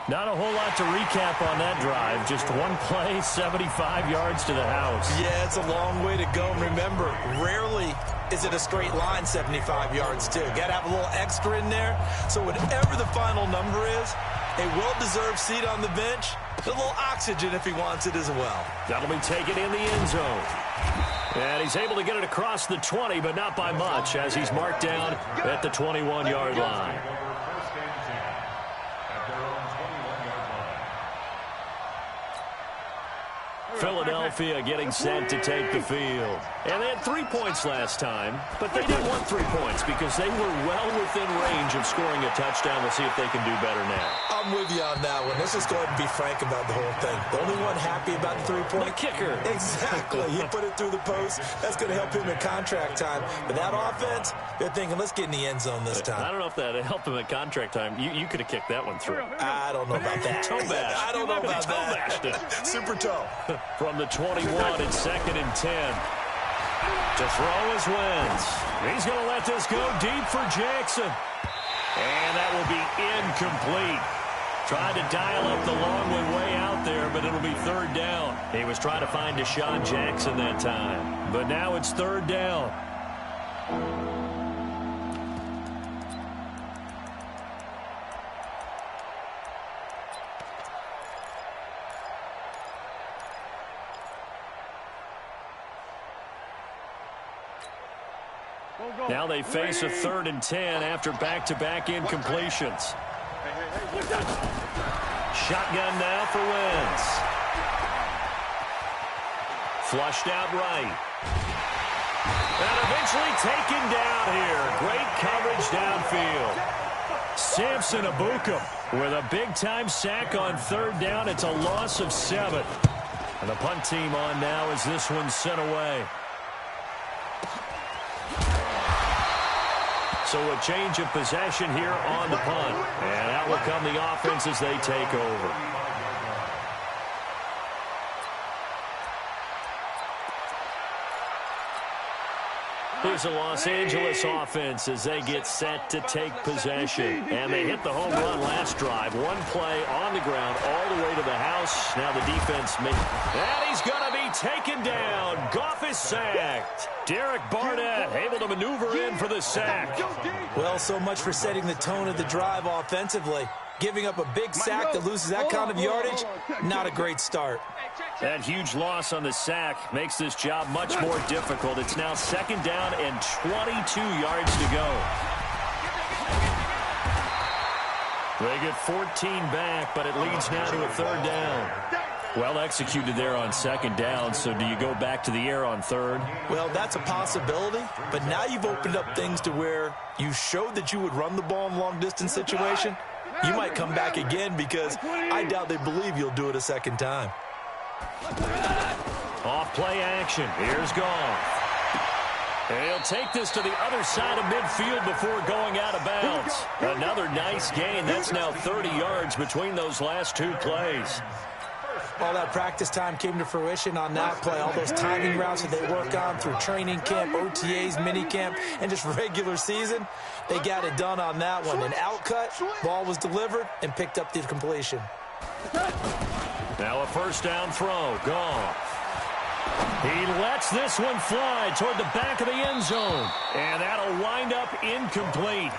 [SPEAKER 1] Not a whole lot to recap on that drive. Just one play, 75 yards to the house.
[SPEAKER 3] Yeah, it's a long way to go. And remember, rarely is it a straight line 75 yards, too. Got to have a little extra in there. So whatever the final number is, a well-deserved seat on the bench, a little oxygen if he wants it as well.
[SPEAKER 1] That'll be taken in the end zone. And he's able to get it across the 20, but not by much, as he's marked down at the 21-yard line. Philadelphia getting set to take the field. And they had 3 points last time, but they didn't want 3 points because they were well within range of scoring a touchdown. We'll see if they can do better now.
[SPEAKER 3] I'm with you on that one. Let's just go ahead and be frank about the whole thing. The only one happy about the 3-point?
[SPEAKER 1] The kicker.
[SPEAKER 3] Exactly. He put it through the post. That's going to help him in contract time. But that offense, they're thinking, let's get in the end zone this time.
[SPEAKER 1] I don't know if that helped him at contract time. You could have kicked that one through.
[SPEAKER 3] I don't know about that.
[SPEAKER 1] Toe bash.
[SPEAKER 3] I don't know about that. Super toe.
[SPEAKER 1] From the 21, it's 2nd and 10. To throw is Wentz. He's going to let this go deep for Jackson. And that will be incomplete. Tried to dial up the long way out there, but it'll be 3rd down. He was trying to find Deshaun Jackson that time. But now it's 3rd down. Now they face a 3rd and 10 after back-to-back incompletions. Shotgun now for Wentz. Flushed out right. And eventually taken down here. Great coverage downfield. Samson Abukum with a big-time sack on 3rd down. It's a loss of 7. And the punt team on now as this one's sent away. So a change of possession here on the punt. And out will come the offense as they take over. Here's the Los Angeles offense as they get set to take possession. And they hit the home run last drive. One play on the ground all the way to the house. Now the defense and he's going to be taken down. Goff is sacked. Derek Barnett able to maneuver in for the sack.
[SPEAKER 3] Well, so much for setting the tone of the drive offensively. Giving up a big sack that loses that kind of yardage, not a great start.
[SPEAKER 1] That huge loss on the sack makes this job much more difficult. It's now 2nd down and 22 yards to go. They get 14 back, but it leads now to a 3rd down. Well executed there on 2nd down, so do you go back to the air on 3rd?
[SPEAKER 3] Well, that's a possibility, but now you've opened up things to where you showed that you would run the ball in long-distance situation. You might come back again because I doubt they believe you'll do it a 2nd time.
[SPEAKER 1] Off play action. Here's Goff. And he'll take this to the other side of midfield before going out of bounds. Another nice gain. That's now 30 yards between those last 2 plays.
[SPEAKER 3] All that practice time came to fruition on that play. All those timing routes that they work on through training camp, OTAs, minicamp, and just regular season, they got it done on that one. An outcut, ball was delivered, and picked up the completion.
[SPEAKER 1] Now a 1st down throw. Goff. He lets this one fly toward the back of the end zone. And that'll wind up incomplete.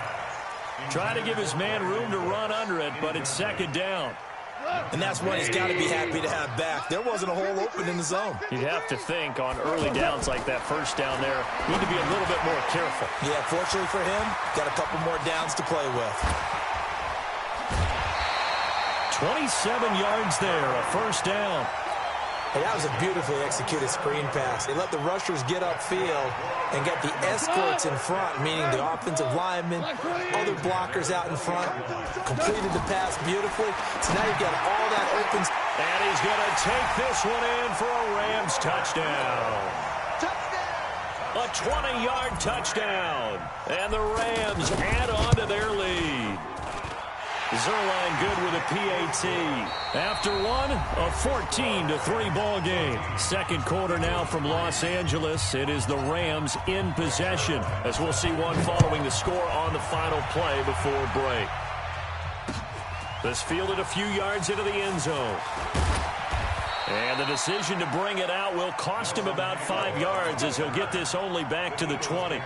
[SPEAKER 1] Trying to give his man room to run under it, but it's 2nd down.
[SPEAKER 3] And that's one he's got to be happy to have back. There wasn't a hole open in the zone.
[SPEAKER 1] You'd have to think on early downs like that 1st down there, need to be a little bit more careful.
[SPEAKER 3] Yeah, fortunately for him, got a couple more downs to play with.
[SPEAKER 1] 27 yards there, a 1st down.
[SPEAKER 3] Hey, that was a beautifully executed screen pass. They let the rushers get upfield and get the escorts in front, meaning the offensive linemen, other blockers out in front, completed the pass beautifully. So now you've got all that open.
[SPEAKER 1] And he's going to take this one in for a Rams touchdown. A 20-yard touchdown. And the Rams add on to their lead. Zerline good with a PAT. After one, a 14-3 ball game. 2nd quarter now from Los Angeles. It is the Rams in possession, as we'll see one following the score on the final play before break. This fielded a few yards into the end zone. And the decision to bring it out will cost him about 5 yards as he'll get this only back to the 20.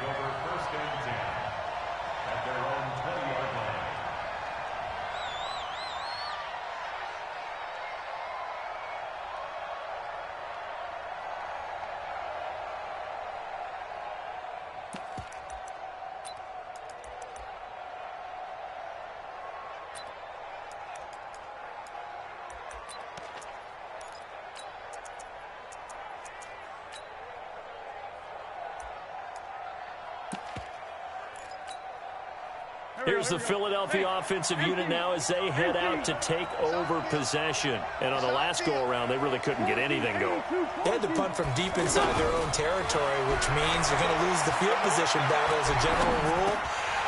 [SPEAKER 1] Here's the Philadelphia offensive unit now as they head out to take over possession. And on the last go-around, they really couldn't get anything going.
[SPEAKER 3] They had to punt from deep inside their own territory, which means you're going to lose the field position battle as a general rule.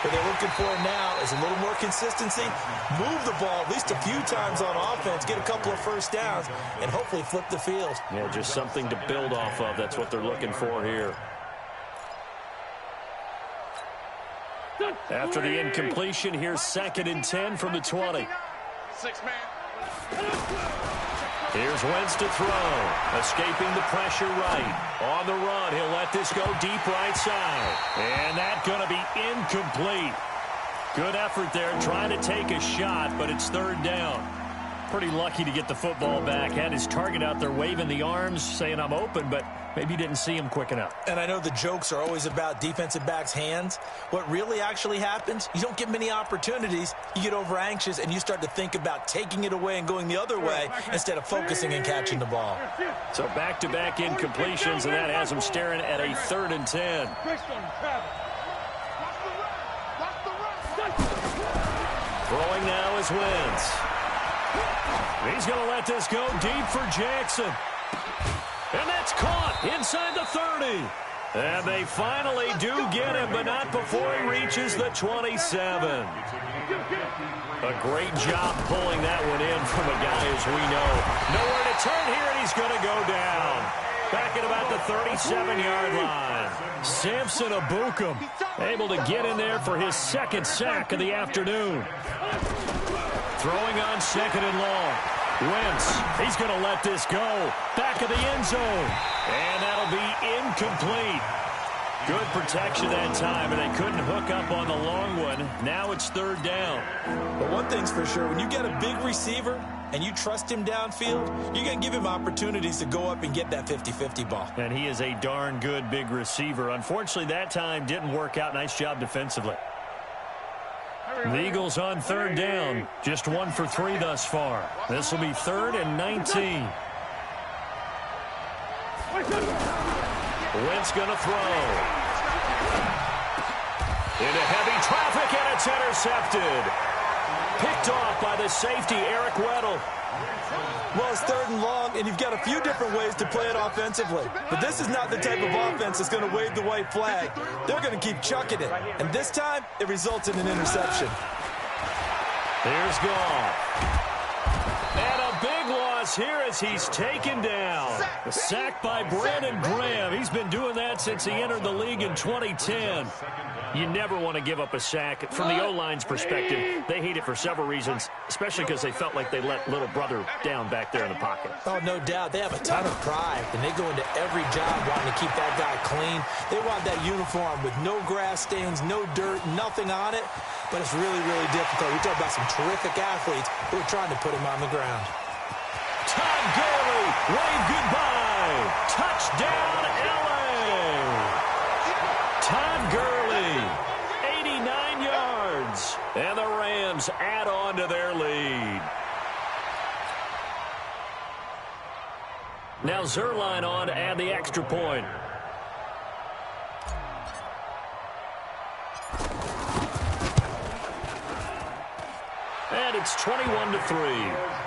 [SPEAKER 3] What they're looking for now is a little more consistency, move the ball at least a few times on offense, get a couple of first downs, and hopefully flip the field.
[SPEAKER 1] Yeah, just something to build off of. That's what they're looking for here. After the incompletion, here's 2nd and 10 from the 20. Here's Wentz to throw. Escaping the pressure right. On the run, he'll let this go deep right side. And that's going to be incomplete. Good effort there, trying to take a shot, but it's 3rd down. Pretty lucky to get the football back. Had his target out there waving the arms, saying I'm open, but maybe didn't see him quick enough. And I know the jokes are always about defensive backs' hands. What really actually happens, you don't get many opportunities. You get over anxious, and you start to think about taking it away and going the other way instead of focusing and catching the ball. So back-to-back incompletions, and that has him staring at a 3rd and 10. Throwing now is Wentz. He's going to let this go deep for Jackson. And that's caught inside the 30. And they finally do get him, but not before he reaches the 27. A great job pulling that one in from a guy as we know. Nowhere to turn here, and he's going to go down. Back at about the 37-yard line. Samson Abukum able to get in there for his 2nd sack of the afternoon. Throwing on 2nd and long. Wentz, he's going to let this go. Back of the end zone. And that'll be incomplete. Good protection that time, and they couldn't hook up on the long one. Now it's 3rd down. But one thing's for sure, when you get a big receiver and you trust him downfield, you're going to give him opportunities to go up and get that 50-50 ball. And he is a darn good big receiver. Unfortunately, that time didn't work out. Nice job defensively. The Eagles on 3rd down. Just 1 for 3 thus far. This will be 3rd and 19. Wentz going to throw. Into heavy traffic, and it's intercepted. Picked off by the safety, Eric Weddle. Well, it's 3rd and long, and you've got a few different ways to play it offensively. But this is not the type of offense that's going to wave the white flag. They're going to keep chucking it. And this time, it results in an interception. Here's Goff. And a big loss here as he's taken down. A sack by Brandon Graham. He's been doing that since he entered the league in 2010. You never want to give up a sack. From the O-line's perspective, they hate it for several reasons, especially because they felt like they let little brother down back there in the pocket. Oh, no doubt. They have a ton of pride, and they go into every job wanting to keep that guy clean. They want that uniform with no grass stains, no dirt, nothing on it. But it's really, really difficult. We talk about some terrific athletes who are trying to put him on the ground. Todd Gurley, wave goodbye. Touchdown, L.A. Todd Gurley, 89 yards. And the Rams add on to their lead. Now Zerline on to add the extra point. And it's 21-3.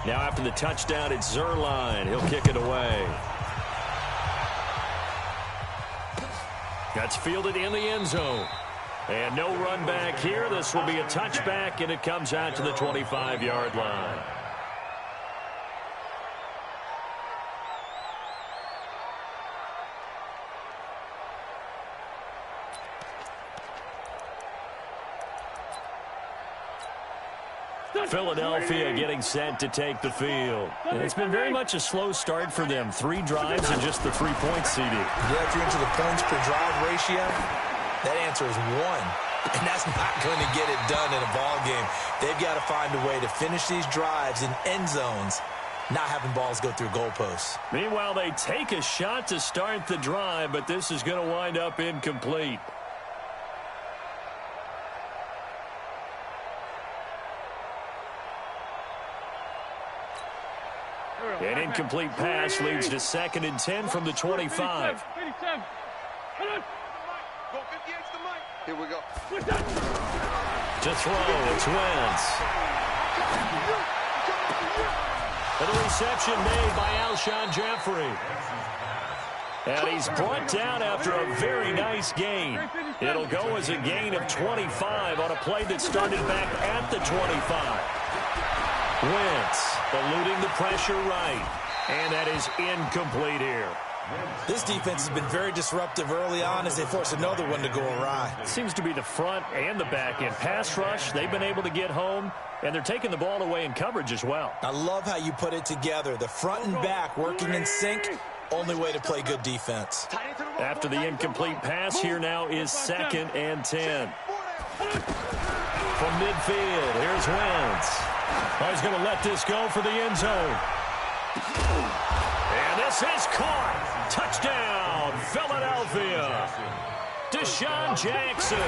[SPEAKER 1] Now after the touchdown, it's Zerline. He'll kick it away. That's fielded in the end zone. And no run back here. This will be a touchback, and it comes out to the 25-yard line. Philadelphia getting set to take the field. And it's been very much a slow start for them. 3 drives and just the 3 points CD.
[SPEAKER 3] Yeah, if you're into the points per drive ratio, that answer is 1. And that's not going to get it done in a ball game. They've got to find a way to finish these drives in end zones, not having balls go through goalposts.
[SPEAKER 1] Meanwhile, they take a shot to start the drive, but this is going to wind up incomplete. An incomplete pass leads to 2nd and 10 from the 25.
[SPEAKER 5] Here we go.
[SPEAKER 1] To throw, it's Wentz. And the reception made by Alshon Jeffrey. And he's brought down after a very nice gain. It'll go as a gain of 25 on a play that started back at the 25. Wentz eluding the pressure right. And that is incomplete here.
[SPEAKER 3] This defense has been very disruptive early on as they force another one to go awry.
[SPEAKER 1] It seems to be the front and the back end. Pass rush, they've been able to get home, and they're taking the ball away in coverage as well.
[SPEAKER 3] I love how you put it together. The front and back working in sync, only way to play good defense.
[SPEAKER 1] After the incomplete pass, here now is 2nd and 10. From midfield, here's Wentz. Oh, he's going to let this go for the end zone. And this is caught. Touchdown, Philadelphia. Deshaun Jackson,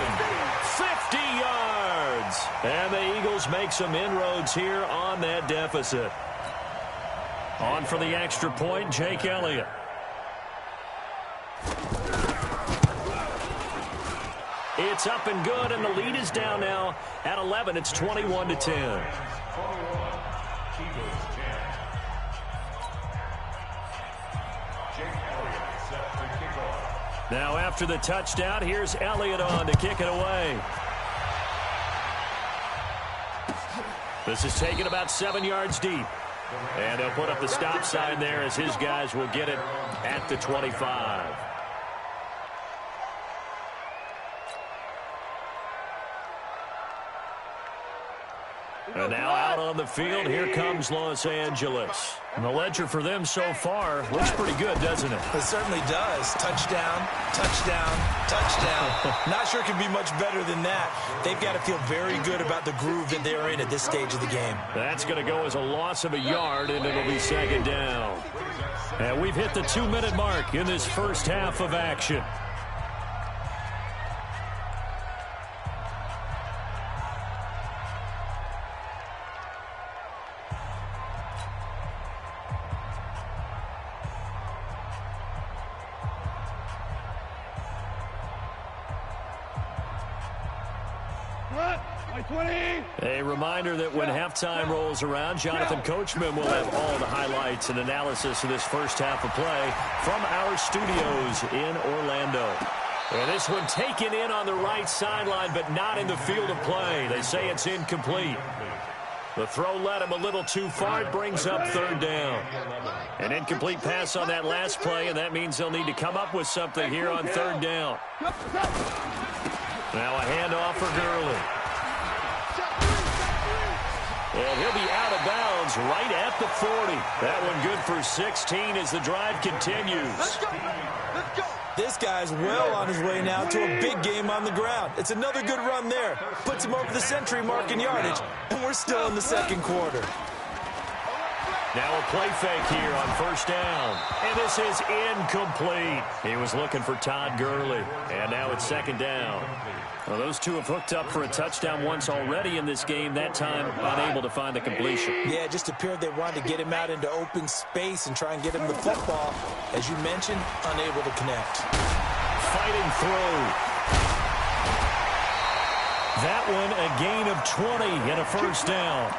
[SPEAKER 1] 50 yards. And the Eagles make some inroads here on that deficit. On for the extra point, Jake Elliott. It's up and good, and the lead is down now at 11. It's 21-10. Now after the touchdown, here's Elliott on to kick it away. This is taken about 7 yards deep. And they'll put up the stop sign there as his guys will get it at the 25. And now out on the field, here comes Los Angeles. And the ledger for them so far looks pretty good, doesn't it?
[SPEAKER 3] It certainly does. Touchdown, touchdown, touchdown. Not sure it can be much better than that. They've got to feel very good about the groove that they're in at this stage of the game.
[SPEAKER 1] That's going to go as a loss of a yard, and it'll be 2nd down. And we've hit the 2-minute mark in this first half of action. A reminder that when halftime rolls around, Jonathan Coachman will have all the highlights and analysis of this first half of play from our studios in Orlando. And this one taken in on the right sideline, but not in the field of play. They say it's incomplete. The throw led him a little too far. It brings up 3rd down. An incomplete pass on that last play, and that means they'll need to come up with something here on 3rd down. Now a handoff for Gurley. And he'll be out of bounds right at the 40. That one good for 16 as the drive continues.
[SPEAKER 5] Let's go. Let's go.
[SPEAKER 3] This guy's well on his way now to a big game on the ground. It's another good run there. Puts him over the century mark in yardage, and we're still in the 2nd quarter.
[SPEAKER 1] Now a play fake here on 1st down. And this is incomplete. He was looking for Todd Gurley. And now it's 2nd down. Well, those two have hooked up for a touchdown once already in this game, that time unable to find the completion.
[SPEAKER 3] Yeah, it just appeared they wanted to get him out into open space and try and get him the football. As you mentioned, unable to connect.
[SPEAKER 1] Fighting through. That one a gain of 20 and a 1st down.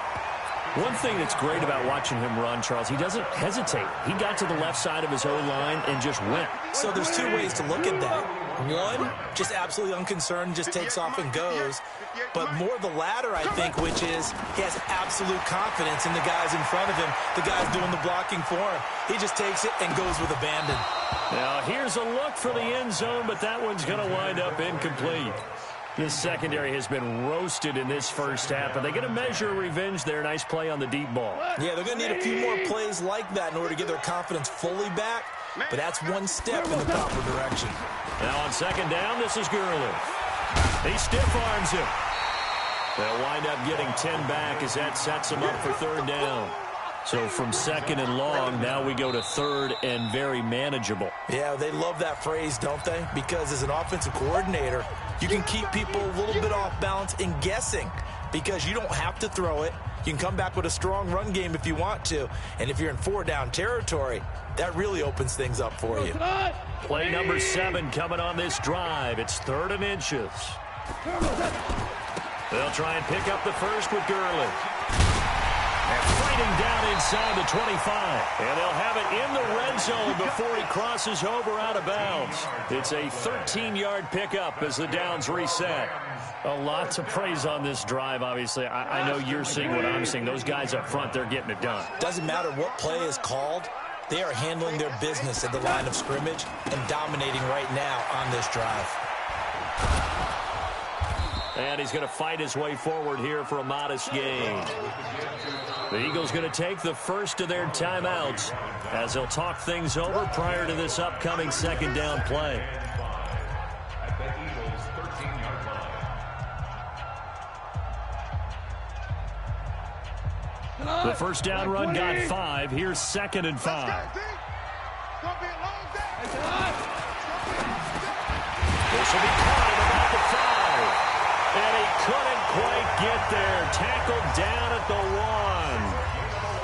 [SPEAKER 1] One thing that's great about watching him run, Charles, he doesn't hesitate. He got to the left side of his O-line and just went.
[SPEAKER 3] So there's two ways to look at that. One, just absolutely unconcerned, just takes off and goes. But more the latter, I think, which is he has absolute confidence in the guys in front of him, the guys doing the blocking for him. He just takes it and goes with abandon.
[SPEAKER 1] Now, here's a look for the end zone, but that one's going to wind up incomplete. This secondary has been roasted in this first half, but they get a measure of revenge there. Nice play on the deep ball.
[SPEAKER 3] Yeah, they're going to need a few more plays like that in order to get their confidence fully back, but that's one step in the proper direction.
[SPEAKER 1] Now on second down, this is Gurley. He stiff arms him. They'll wind up getting 10 back as that sets them up for third down. So from second and long, now we go to third and very manageable.
[SPEAKER 3] Yeah, they love that phrase, don't they? Because as an offensive coordinator, you can keep people a little bit off balance and guessing because you don't have to throw it. You can come back with a strong run game if you want to. And if you're in 4-down territory, that really opens things up for you.
[SPEAKER 1] Play number 7 coming on this drive. It's 3rd and inches. They'll try and pick up the first with Gurley. And fighting down inside the 25. And they'll have it in the red zone before he crosses over out of bounds. It's a 13-yard pickup as the downs reset. A lot to praise on this drive, obviously. I know you're seeing what I'm seeing. Those guys up front, they're getting it done.
[SPEAKER 3] Doesn't matter what play is called. They are handling their business at the line of scrimmage and dominating right now on this drive.
[SPEAKER 1] And he's going to fight his way forward here for a modest gain. The Eagles going to take the first of their timeouts as they'll talk things over prior to this upcoming second down play.
[SPEAKER 4] At the Eagles' 13-yard line.
[SPEAKER 1] The first down run got 5. Here's 2nd and 5. This will be caught at about the 5. And he couldn't quite get there. Tackled down at the 1.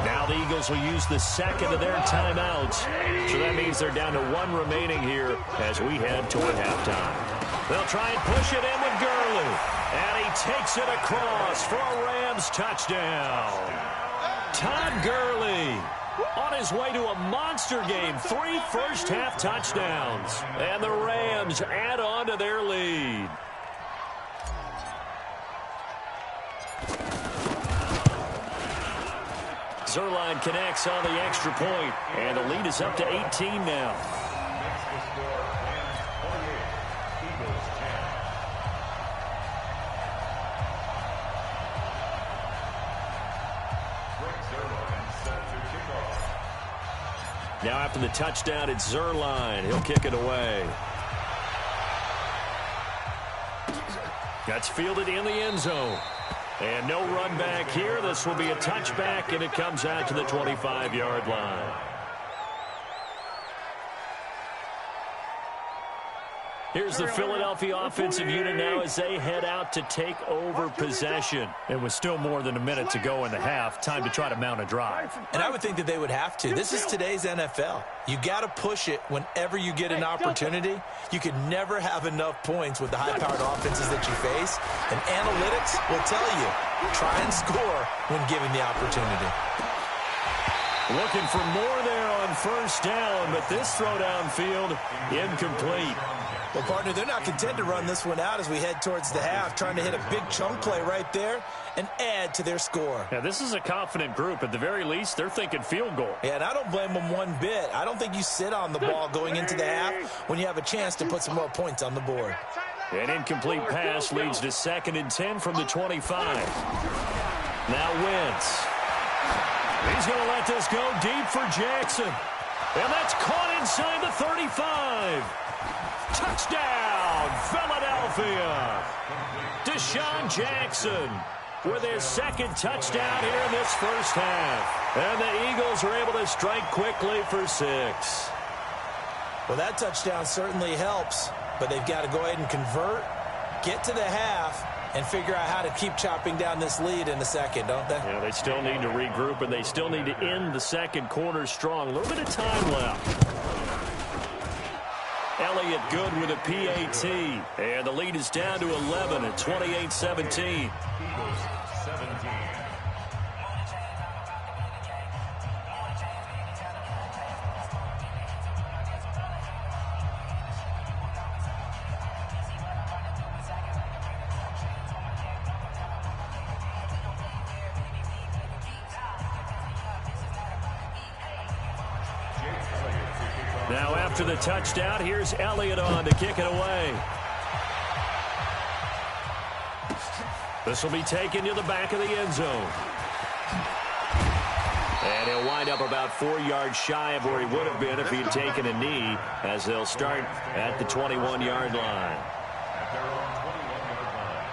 [SPEAKER 1] Now the Eagles will use the second of their timeouts. So that means they're down to 1 remaining here as we head toward halftime. They'll try and push it in with Gurley. And he takes it across for a Rams touchdown. Todd Gurley on his way to a monster game. 3 first-half touchdowns. And the Rams add on to their lead. Zerline connects on the extra point, and the lead is up to 18 now.
[SPEAKER 4] Makes the score Rams 48, Eagles 10. Greg Zerline set to kick off.
[SPEAKER 1] Now after the touchdown, it's Zerline. He'll kick it away. That's fielded in the end zone. And no run back here. This will be a touchback, and it comes out to the 25-yard line. Here's the Philadelphia offensive unit now as they head out to take over possession. And with still more than a minute to go in the half, time to try to mount a drive.
[SPEAKER 3] And I would think that they would have to. This is today's NFL. You got to push it whenever you get an opportunity. You can never have enough points with the high-powered offenses that you face. And analytics will tell you, try and score when given the opportunity.
[SPEAKER 1] Looking for more there on first down, but this throw downfield incomplete.
[SPEAKER 3] Well, partner, they're not content to run this one out as we head towards the half, trying to hit a big chunk play right there and add to their score.
[SPEAKER 1] Yeah, this is a confident group. At the very least, they're thinking field goal.
[SPEAKER 3] Yeah, and I don't blame them one bit. I don't think you sit on the ball going into the half when you have a chance to put some more points on the board.
[SPEAKER 1] An incomplete pass leads to 2nd and 10 from the 25. Now Wentz. He's going to let this go deep for Jackson. And that's caught inside the 35. Touchdown, Philadelphia. Deshaun Jackson with his 2nd touchdown here in this first half. And the Eagles are able to strike quickly for 6.
[SPEAKER 3] Well, that touchdown certainly helps, but they've got to go ahead and convert, get to the half, and figure out how to keep chopping down this lead in the second, don't they?
[SPEAKER 1] Yeah, they still need to regroup, and they still need to end the second quarter strong. A little bit of time left. Elliott good with a PAT. And the lead is down to 11 at 28-17.
[SPEAKER 4] Eagles 17.
[SPEAKER 1] Now after the touchdown, here's Elliott on to kick it away. This will be taken to the back of the end zone. And he'll wind up about 4 yards shy of where he would have been if he'd taken a knee, as they'll start at the 21-yard line.
[SPEAKER 4] At their own 21-yard line.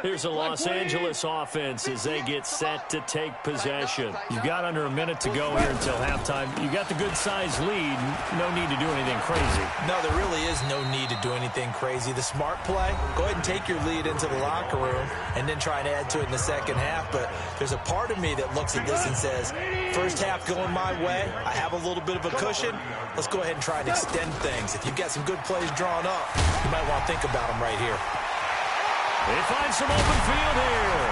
[SPEAKER 1] Here's a Los Angeles offense as they get set to take possession. You've got under a minute to go here until halftime. You got the good-sized lead. No need to do anything crazy.
[SPEAKER 3] No, there really is no need to do anything crazy. The smart play, go ahead and take your lead into the locker room and then try and add to it in the second half. But there's a part of me that looks at this and says, first half going my way, I have a little bit of a cushion. Let's go ahead and try and extend things. If you've got some good plays drawn up, you might want to think about them right here.
[SPEAKER 1] They find some open field here.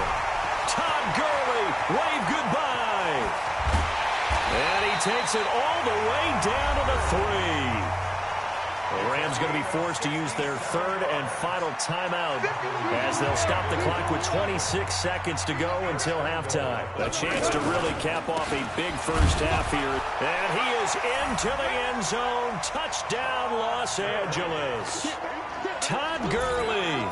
[SPEAKER 1] Todd Gurley, wave goodbye. And he takes it all the way down to the 3. The Rams going to be forced to use their third and final timeout as they'll stop the clock with 26 seconds to go until halftime. A chance to really cap off a big first half here. And he is into the end zone. Touchdown, Los Angeles. Todd Gurley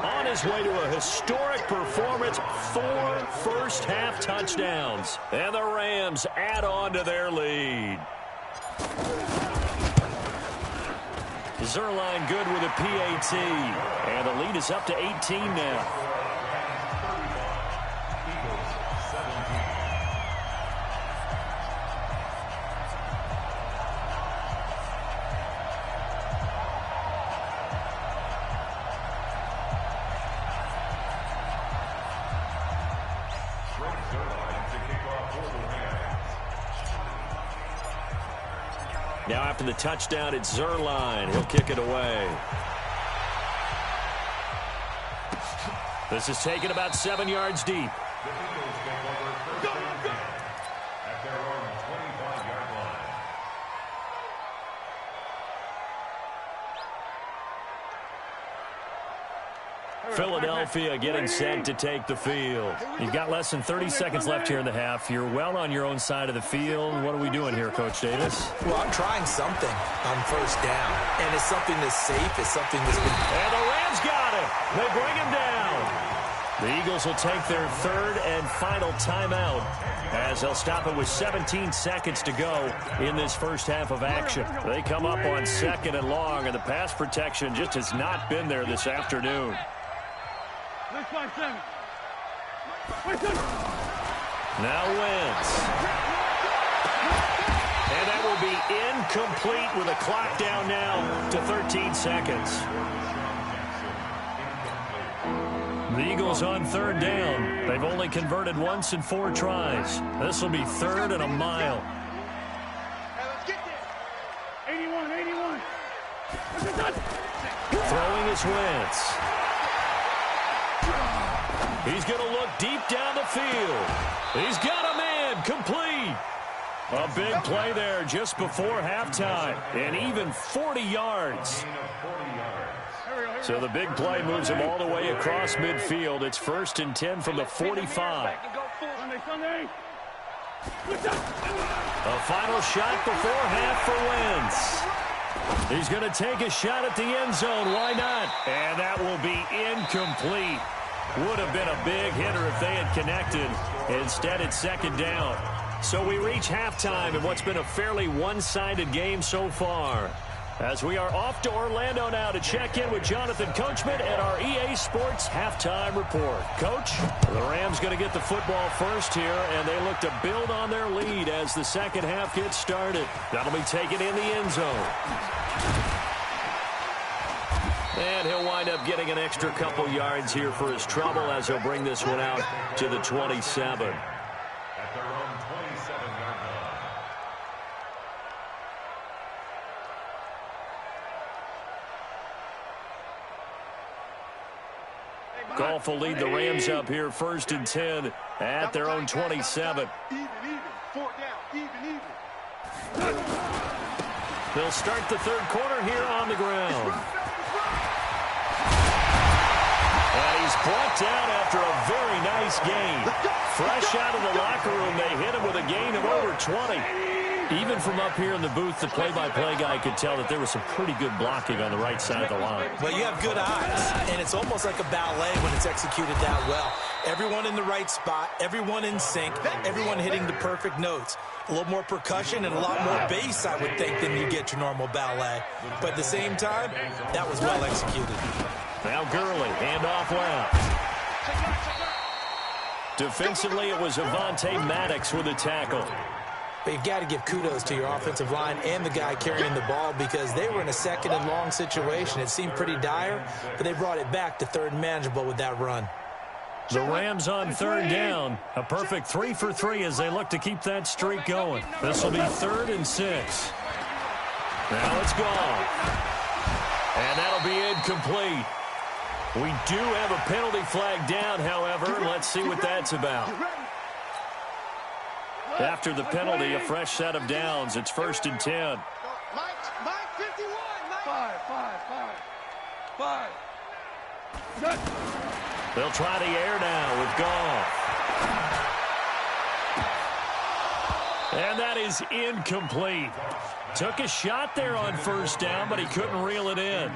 [SPEAKER 1] on his way to a historic performance, 4 first-half touchdowns. And the Rams add on to their lead. Zerline good with a PAT. And the lead is up to 18 now. Now after the touchdown, it's Zerline. He'll kick it away. This is taken about 7 yards deep.
[SPEAKER 4] The Eagles take over first and 10 at their own 25-yard line.
[SPEAKER 1] Philadelphia getting set to take the field. You've got less than 30 seconds left here in the half. You're well on your own side of the field. What are we doing here, Coach Davis?
[SPEAKER 3] Well, I'm trying something on first down. And it's something that's safe. It's something that's been...
[SPEAKER 1] And the Rams got him. They bring him down. The Eagles will take their third and final timeout as they'll stop it with 17 seconds to go in this first half of action. They come up on 2nd and long, and the pass protection just has not been there this afternoon. Now Wentz. And that will be incomplete with a clock down now to 13 seconds. The Eagles on third down. They've only converted once in 4 tries. This will be 3rd and a mile.
[SPEAKER 2] Hey, let's get this. 81, 81.
[SPEAKER 1] Throwing is Wentz. He's going to look deep down the field. He's got a man complete. A big play there just before halftime. And even 40 yards. So the big play moves him all the way across midfield. It's 1st and 10 from the 45. A final shot before half for Wentz. He's going to take a shot at the end zone. Why not? And that will be incomplete. Would have been a big hitter if they had connected. Instead, it's 2nd down. So we reach halftime in what's been a fairly one-sided game so far. As we are off to Orlando now to check in with Jonathan Coachman at our EA Sports Halftime Report. Coach, the Rams going to get the football first here, and they look to build on their lead as the second half gets started. That'll be taken in the end zone. And he'll wind up getting an extra couple yards here for his trouble as he'll bring this one out to the 27.
[SPEAKER 4] At their own 27-yard line.
[SPEAKER 1] Goff will lead the Rams up here 1st and 10 at their own 27.
[SPEAKER 2] Even. Even.
[SPEAKER 1] They'll start the third quarter here on the ground. And he's brought down after a very nice game. Fresh out of the locker room, they hit him with a gain of over 20. Even from up here in the booth, the play-by-play guy could tell that there was some pretty good blocking on the right side of the line.
[SPEAKER 3] Well, you have good eyes, and it's almost like a ballet when it's executed that well. Everyone in the right spot, everyone in sync, everyone hitting the perfect notes. A little more percussion and a lot more bass, I would think, than you get your normal ballet. But at the same time, that was well executed.
[SPEAKER 1] Now Gurley, handoff left. Defensively, it was Avonte Maddox with a tackle.
[SPEAKER 3] But you've got to give kudos to your offensive line and the guy carrying the ball because they were in a second and long situation. It seemed pretty dire, but they brought it back to third and manageable with that run.
[SPEAKER 1] The Rams on third down. A perfect 3 for 3 as they look to keep that streak going. This will be 3rd and 6. Now it's gone. And that'll be incomplete. We do have a penalty flag down, however. Let's see what that's about. After the penalty, a fresh set of downs. It's 1st and 10.
[SPEAKER 2] Mike 51. Five.
[SPEAKER 1] They'll try the air now with Goff. And that is incomplete. Took a shot there on 1st down, but he couldn't reel it in.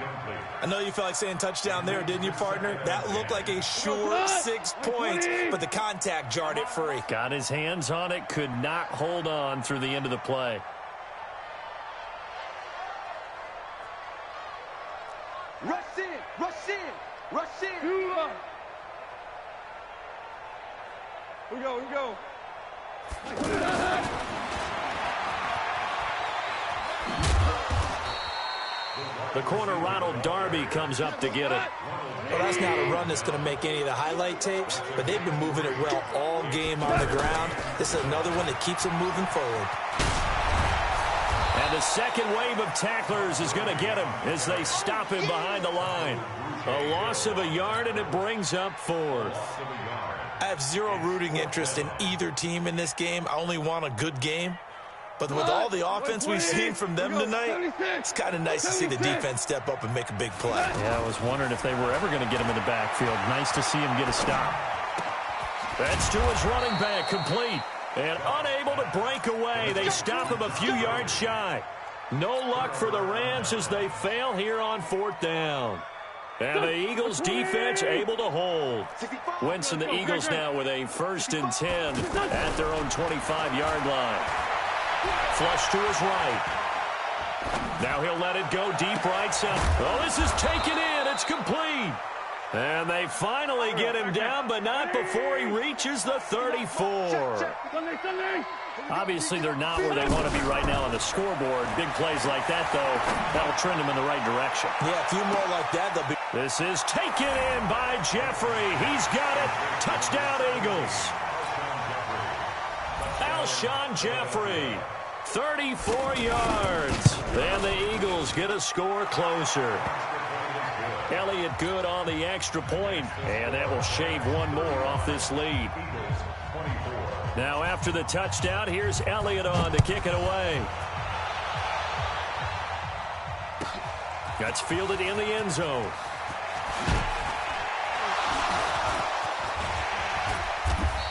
[SPEAKER 3] I know you felt like saying touchdown there, didn't you, partner? That looked like a sure 6 points, but the contact jarred it free.
[SPEAKER 1] Got his hands on it, could not hold on through the end of the play.
[SPEAKER 2] Rush in. Here we go.
[SPEAKER 1] The corner, Ronald Darby, comes up to get it.
[SPEAKER 3] Well, that's not a run that's going to make any of the highlight tapes, but they've been moving it well all game on the ground. This is another one that keeps them moving forward.
[SPEAKER 1] And the second wave of tacklers is going to get him as they stop him behind the line. A loss of a yard, and it brings up 4th.
[SPEAKER 3] I have zero rooting interest in either team in this game. I only want a good game. But with all the offense we've seen from them tonight, it's kind of nice to see the defense step up and make a big play.
[SPEAKER 1] Yeah, I was wondering if they were ever going to get him in the backfield. Nice to see him get a stop. That's to his running back, complete. And unable to break away. They stop him a few yards shy. No luck for the Rams as they fail here on 4th down. And the Eagles defense able to hold. Wentz and the Eagles now with a 1st and 10 at their own 25-yard line. Flush to his right. Now he'll let it go deep right side. Oh, this is taken in. It's complete. And they finally get him down, but not before he reaches the 34. Obviously, they're not where they want to be right now on the scoreboard. Big plays like that, though, that'll trend them in the right direction.
[SPEAKER 3] Yeah, a few more like that, they'll be...
[SPEAKER 1] This is taken in by Jeffrey. He's got it. Touchdown, Eagles. Alshon Jeffrey, 34 yards. And the Eagles get a score closer. Elliott good on the extra point, and that will shave one more off this lead. Now after the touchdown, here's Elliott on to kick it away. That's fielded in the end zone.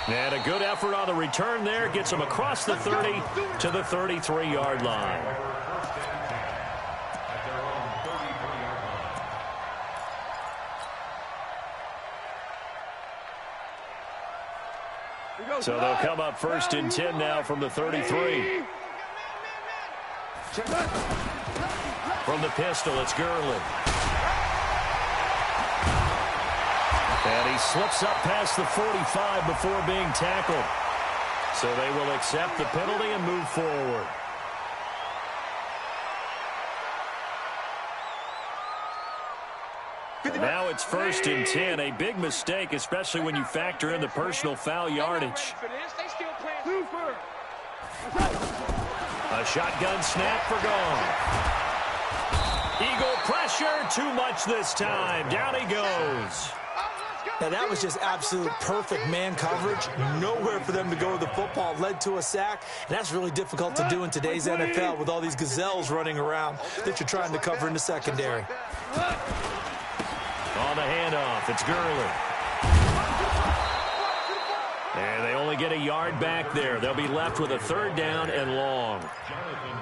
[SPEAKER 1] And a good effort on the return there. Gets him across the 30 to the 33-yard line. So they'll come up 1st and 10 now from the 33. From the pistol, it's Gurley. And he slips up past the 45 before being tackled. So they will accept the penalty and move forward. Now it's 1st and 10. A big mistake, especially when you factor in the personal foul yardage. A shotgun snap for gone. Eagle pressure, too much this time. Down he goes.
[SPEAKER 3] Now, that was just absolute perfect man coverage. Nowhere for them to go with the football. Led to a sack, and that's really difficult to do in today's NFL with all these gazelles running around that you're trying to cover in the secondary.
[SPEAKER 1] On the handoff, it's Gurley. And they only get a yard back there. They'll be left with a 3rd down and long.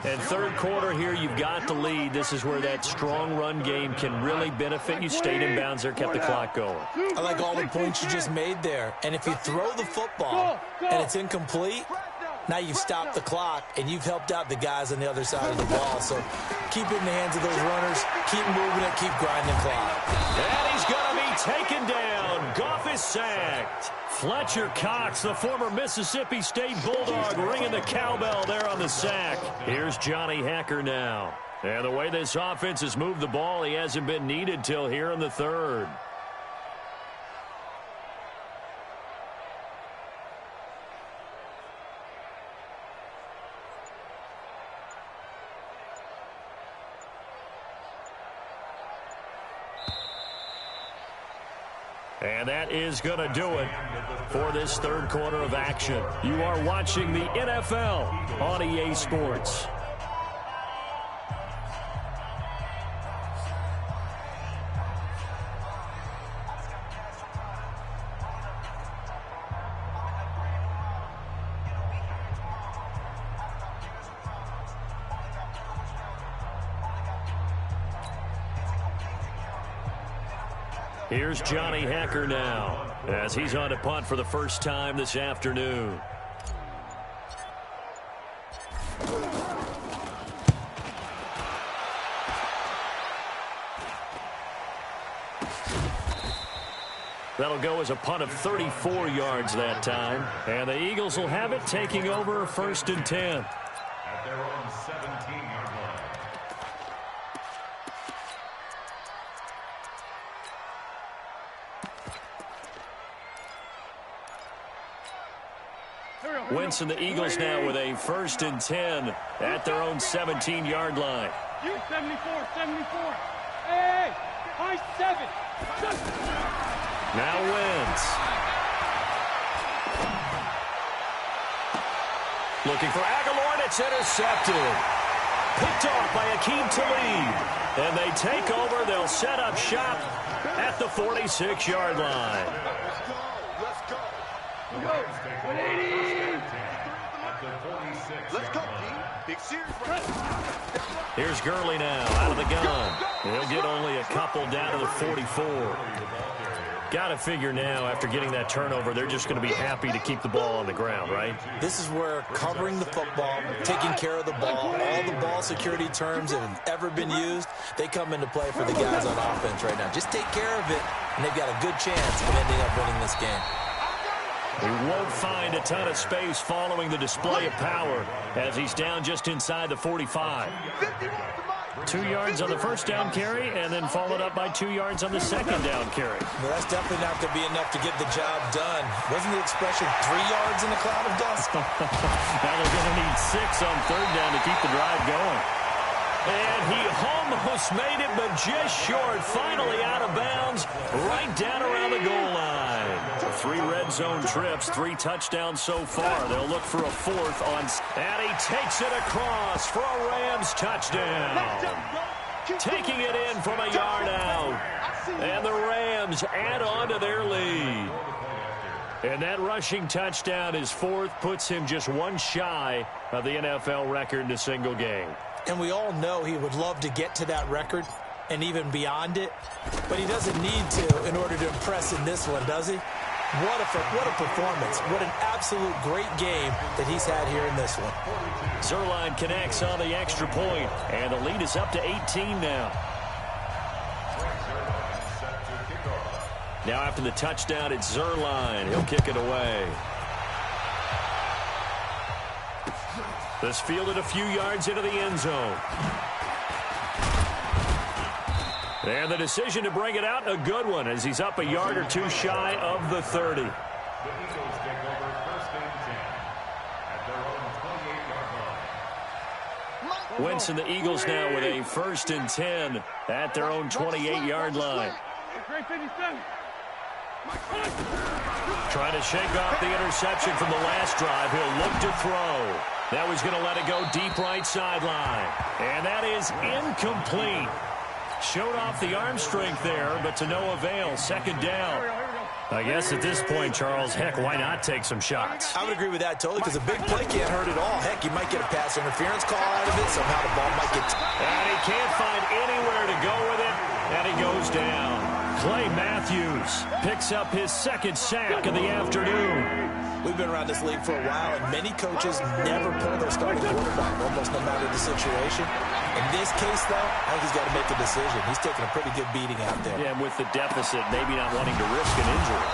[SPEAKER 1] And 3rd quarter here, you've got the lead. This is where that strong run game can really benefit you. Stayed in bounds there, kept the clock going.
[SPEAKER 3] I like all the points you just made there. And if you throw the football and it's incomplete, now you've stopped the clock and you've helped out the guys on the other side of the ball. So keep it in the hands of those runners. Keep moving it. Keep grinding clock.
[SPEAKER 1] And he's going to be taken down. Goff is sacked. Fletcher Cox, the former Mississippi State Bulldog, ringing the cowbell there on the sack. Here's Johnny Hacker now. And the way this offense has moved the ball, he hasn't been needed till here in the 3rd. And that is going to do it for this 3rd quarter of action. You are watching the NFL on EA Sports. Here's Johnny Hacker now as he's on to punt for the first time this afternoon. That'll go as a punt of 34 yards that time. And the Eagles will have it, taking over 1st and 10.
[SPEAKER 4] At their own 17-yard line.
[SPEAKER 1] Wentz and the Eagles now with a 1st and 10 at their own 17-yard line.
[SPEAKER 2] You 74, 74. Hey, high 7.
[SPEAKER 1] Now Wentz. Looking for Aguilar, and it's intercepted. Picked off by Akeem Talib. And they take over. They'll set up shop at the 46-yard line.
[SPEAKER 5] Let's go. Let's go, Big series.
[SPEAKER 1] Here's Gurley now out of the gun. He'll get only a couple down to the 44. Got to figure now, after getting that turnover, they're just going to be happy to keep the ball on the ground, right?
[SPEAKER 3] This is where covering the football, taking care of the ball, all the ball security terms that have ever been used, they come into play for the guys on offense right now. Just take care of it, and they've got a good chance of ending up winning this game.
[SPEAKER 1] He won't find a ton of space following the display of power as he's down just inside the 45. 2 yards on the first down carry, and then followed up by 2 yards on the second down carry.
[SPEAKER 3] Well, that's definitely not going to be enough to get the job done. Wasn't the expression 3 yards in a cloud of dust?
[SPEAKER 1] Now they're going to need 6 on 3rd down to keep the drive going. And he almost made it, but just short. Finally out of bounds, right down around the goal line. 3 red zone trips, 3 touchdowns so far. They'll look for a 4th on. And he takes it across for a Rams touchdown. Taking it in from a yard out. And the Rams add on to their lead. And that rushing touchdown, his 4th, puts him just 1 shy of the NFL record in a single game.
[SPEAKER 3] And we all know he would love to get to that record and even beyond it, but he doesn't need to in order to impress in this one, does he? What a performance. What an absolute great game that he's had here in this one.
[SPEAKER 1] Zuerlein connects on the extra point, and the lead is up to 18 now. Now after the touchdown, it's Zuerlein. He'll kick it away. This fielded a few yards into the end zone. And the decision to bring it out, a good one, as he's up a yard or 2 shy of the 30.
[SPEAKER 4] The Eagles take over 1st and 10 at their own 28-yard line.
[SPEAKER 1] Wentz and the Eagles now with a 1st and 10 at their own 28-yard line.
[SPEAKER 2] Great 57.
[SPEAKER 1] Trying to shake off the interception from the last drive. He'll look to throw. Now he's going to let it go deep right sideline. And that is incomplete. Showed off the arm strength there, but to no avail. Second down. I guess at this point, Charles, heck, why not take some shots?
[SPEAKER 3] I would agree with that totally, because a big play can't hurt at all. Heck, you might get a pass interference call out of it. Somehow the ball might get...
[SPEAKER 1] And he can't find anywhere to go with it, and he goes down. Clay Matthews picks up his second sack of the afternoon.
[SPEAKER 3] We've been around this league for a while, and many coaches never pull their starting quarterback, almost no matter the situation. In this case, though, I think he's got to make a decision. He's taking a pretty good beating out there.
[SPEAKER 1] Yeah, and with the deficit, maybe not wanting to risk an injury.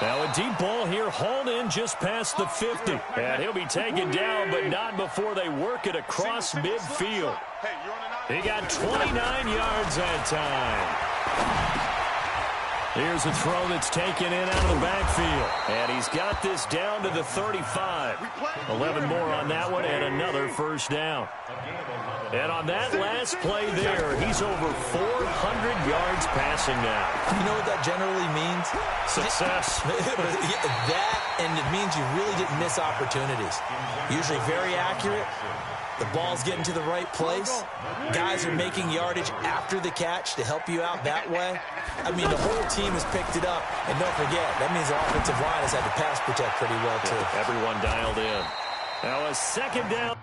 [SPEAKER 1] Now a deep ball here, hauled in just past the 50. And he'll be taken down, but not before they work it across midfield. He got 29 yards that time. Here's a throw that's taken in out of the backfield. And he's got this down to the 35. 11 more on that one, and another first down. And on that last play there, he's over 400 yards passing now.
[SPEAKER 3] You know what that generally means?
[SPEAKER 1] Success.
[SPEAKER 3] That, and it means you really didn't miss opportunities. Usually very accurate. The ball's getting to the right place. Guys are making yardage after the catch to help you out that way. I mean, the whole team has picked it up. And don't forget, that means the offensive line has had to pass protect pretty well, too.
[SPEAKER 1] Everyone dialed in. Now a second down.